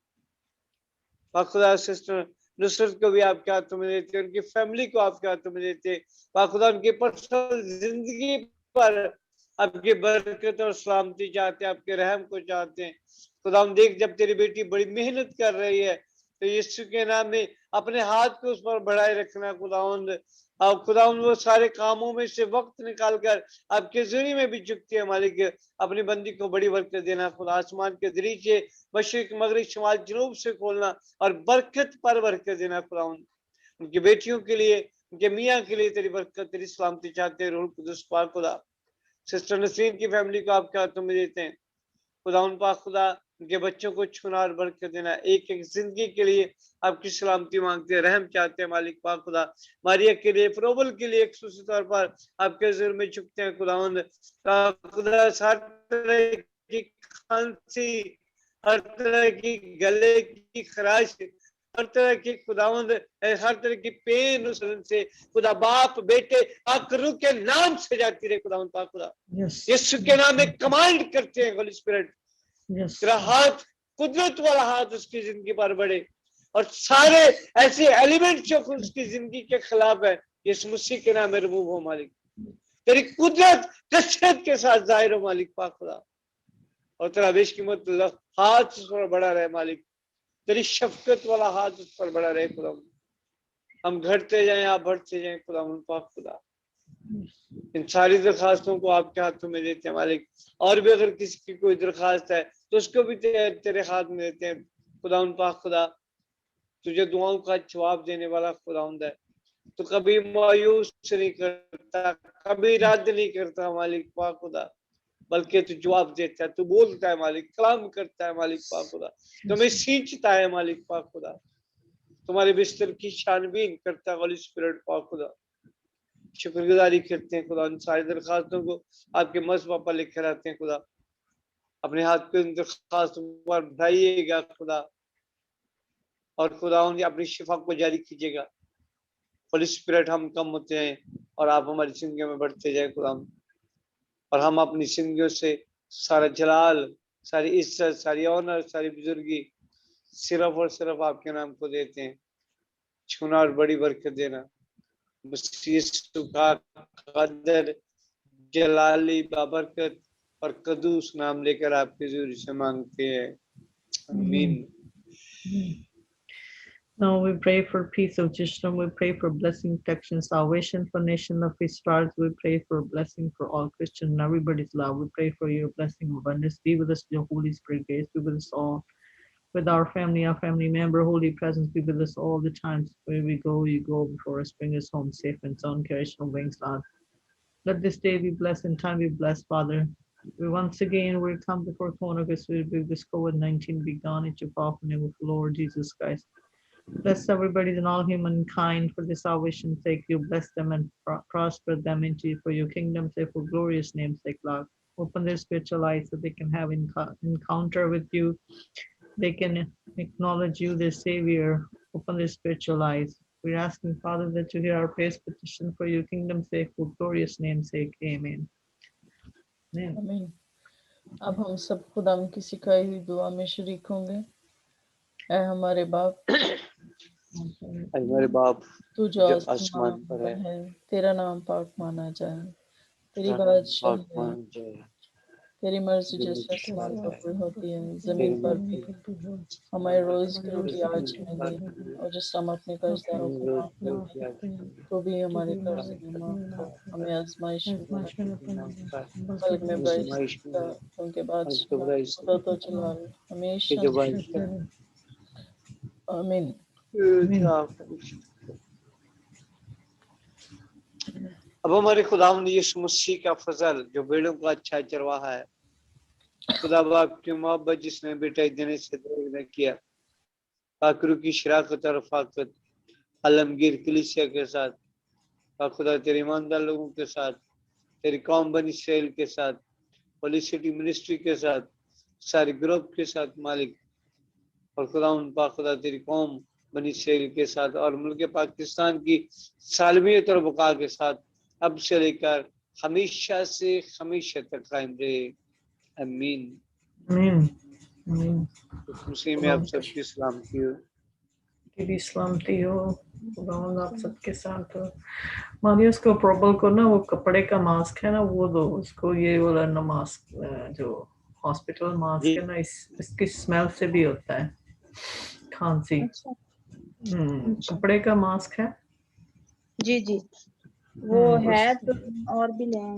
पाक खुदा सिस्टर नुसरत को भी आपके हाथों में देते, उनकी फैमिली को आपके हाथों में देते, पाक खुदा उनकी पर्सनल जिंदगी पर आपकी बरकत और सलामती चाहते हैं, आपके रहम को चाहते हैं। खुदा हम देख जब तेरी बेटी बड़ी मेहनत कर रही है तो यीशु के नाम में अपने हाथ को उस पर बढ़ाए रखना खुदावंद, और खुदावंद वो सारे कामों में से वक्त निकाल कर आपके जरिए में भी झुकती है मालिक, अपनी बंदी को बड़ी बरकत देना खुदा, आसमान के दरीचे मशरिक मगरिब शुमाल जनूब से खोलना और बरकत पर बरकत देना खुदावंद। उनकी बेटियों के लिए, उनके मियाँ के लिए तेरी बरकत तेरी सलामती चाहते हैं। रूह कुदस पाक खुदा सिस्टर नसरीन की फैमिली को आपके हाथों में देते हैं खुदा, उन पाक खुदा उनके बच्चों को छूना और बरकत देना, एक एक जिंदगी के लिए आपकी सलामती मांगते हैं, रहम चाहते हैं मालिक पाक खुदा। मारिया के लिए, प्रोबल के लिए खुसूसी तौर पर आपके ज़िक्र में झुकते हैं खुदावंद। खुदा हर तरह की खांसी, हर तरह की गले की खराश, हर तरह की खुदावंद हर तरह की पेन उस से खुदा बाप बेटे आकरू के नाम से जाती रहे खुदावंद पाक खुदा। यीशु के नाम में कमांड करते हैं होली स्पिरिट, तेरा हाथ कुदरत वाला हाथ उसकी जिंदगी पर बढ़े और सारे ऐसे एलिमेंट जो उसकी जिंदगी के खिलाफ है यीशु मसीह के नाम में रिमूव हो मालिक। तेरी कुदरत कसरत के साथ जाहिर हो मालिक पाक खुदा, और तेरा बेशकीमत हाथ उस पर बड़ा रहे मालिक, तेरी शफकत वाला हाथ उस पर बड़ा रहे खुदा। हम घटते जाएं आप बढ़ते जाएं खुदा पाक खुदा। इन सारी दरखास्तों को आपके हाथों में देते हैं मालिक, और भी अगर किसी की कोई दरखास्त है तो उसको भी तेरे हाथ में देते हैं खुदा पाक खुदा। तुझे दुआओं का जवाब देने वाला खुदावंद है, तो कभी मायूस नहीं करता, कभी रद्द नहीं करता मालिक पाक खुदा, बल्कि तू जवाब देता है, तू बोलता है मालिक, कलाम करता है मालिक पाक खुदा, तुम्हें सींचता है मालिक पाक खुदा, तुम्हारे बिस्तर की छानबीन करता है होली स्पिरिट पाक खुदा। शुक्रगुजारी करते हैं खुदा, उन सारी दरखास्तों को आपके मज़हब पर लिखे रहते हैं खुदा, अपने हाथ पे उन दरखास्तों पर बढ़ाइएगा खुदा, और खुदा अपनी शिफा को जारी कीजिएगा। होली स्पिरिट हम कम होते हैं और आप हमारी जिंदगी में बढ़ते जाए खुदा, और हम अपनी जिंदगियों से सारा जलाल, सारी इज्जत, सारी ऑनर, सारी बुजुर्गी सिर्फ और सिर्फ आपके नाम को देते हैं। छूना और बड़ी बरकत देना का कदर जलाली बाबरकत और कदूस नाम लेकर आपके ज़रिए से मांगते हैं, आमीन। Now we pray for peace of Jerusalem. We pray for blessing, protection, salvation for nation of Israel. We pray for blessing for all Christians and everybody's love. We pray for your blessing of abundance. Be with us, your Holy Spirit. Grace be with us all. With our family member, holy presence be with us all the times. Where we go, you go before us. Bring us home safe and sound. Carry us from wings, Lord. Let this day be blessed and time be blessed, Father. We once again we come before throne of His will be this COVID-19 be gone at your powerful name of Lord Jesus Christ. Bless everybody and all humankind for the salvation's sake. You bless them and prosper them into for your kingdom's sake, for glorious name's sake, Lord. Open their spiritual eyes so they can have encounter with you. They can acknowledge you, their Savior. Open their spiritual eyes. We're asking, Father, that you hear our praise petition for your kingdom's sake, for glorious name's sake. Amen. Amen. आमीन। अब हम सब खुदा की सिखाई हुई दुआ में शरीक होंगे। ऐ हमारे बाप, हमारे बाप तू जो जो आसमान आसमान पर पर है, है, तेरा नाम पाक माना जाए, तेरी तेरा नाम बादशाही पाक है, मान जाए, तेरी मर्जी तेरी जैसे मर्जी आसमान पर पूरी होती है तेरी जमीन पर भी। मर्जी हमारे रोज की तेरी रोटी आज हमें दे, और जिस हम अपने कर्जदारों को माफ कर, तो भी हमारे कर्ज में माफ कर, हमें आजमाइश में न डाल, बल्कि में बुराई से बचा, क्योंकि बादशाह खुदा तो जलाल हमेशा आमीन। अब हमारे खुदावंद यीशु मसीह का फजल जो बेड़ों का अच्छा चरवाहा है, खुदा बाप की मोहब्बत जिसने बेटा देने से देर न किया, पाकरू की शराकत और रफाकत आलमगीर कलीसिया के साथ, खुदा तेरे ईमानदार लोगों के साथ, तेरी कौम बनी इस्राएल के साथ, होली सिटी मिनिस्ट्री के साथ, सारे ग्रुप के साथ मालिक, और खुदा उन पाक खुदा तेरी कौम بنی اسرائیل کے ساتھ اور ملک پاکستان کی سالمیت اور بقا کے ساتھ اب سے لے کر ہمیشہ سے ہمیشہ تک قائم رہے. آمین. آمین آمین. مسیح میں آپ سب کی سلامتی ہو. کی بھی سلامتی ہو. خداوند آپ سب کے ساتھ ہو. ماریوس کو پروبل کو نا وہ کپڑے کا ماسک ہے نا وہ دو اس کو, یہ والا نا ماسک جو ہاسپٹل ماسک ہے نا اس کی اسمیل سے بھی ہوتا ہے کھانسی. اچھا کپڑے کا ماسک ہے. جی جی وہ ہے تو اور بھی لیں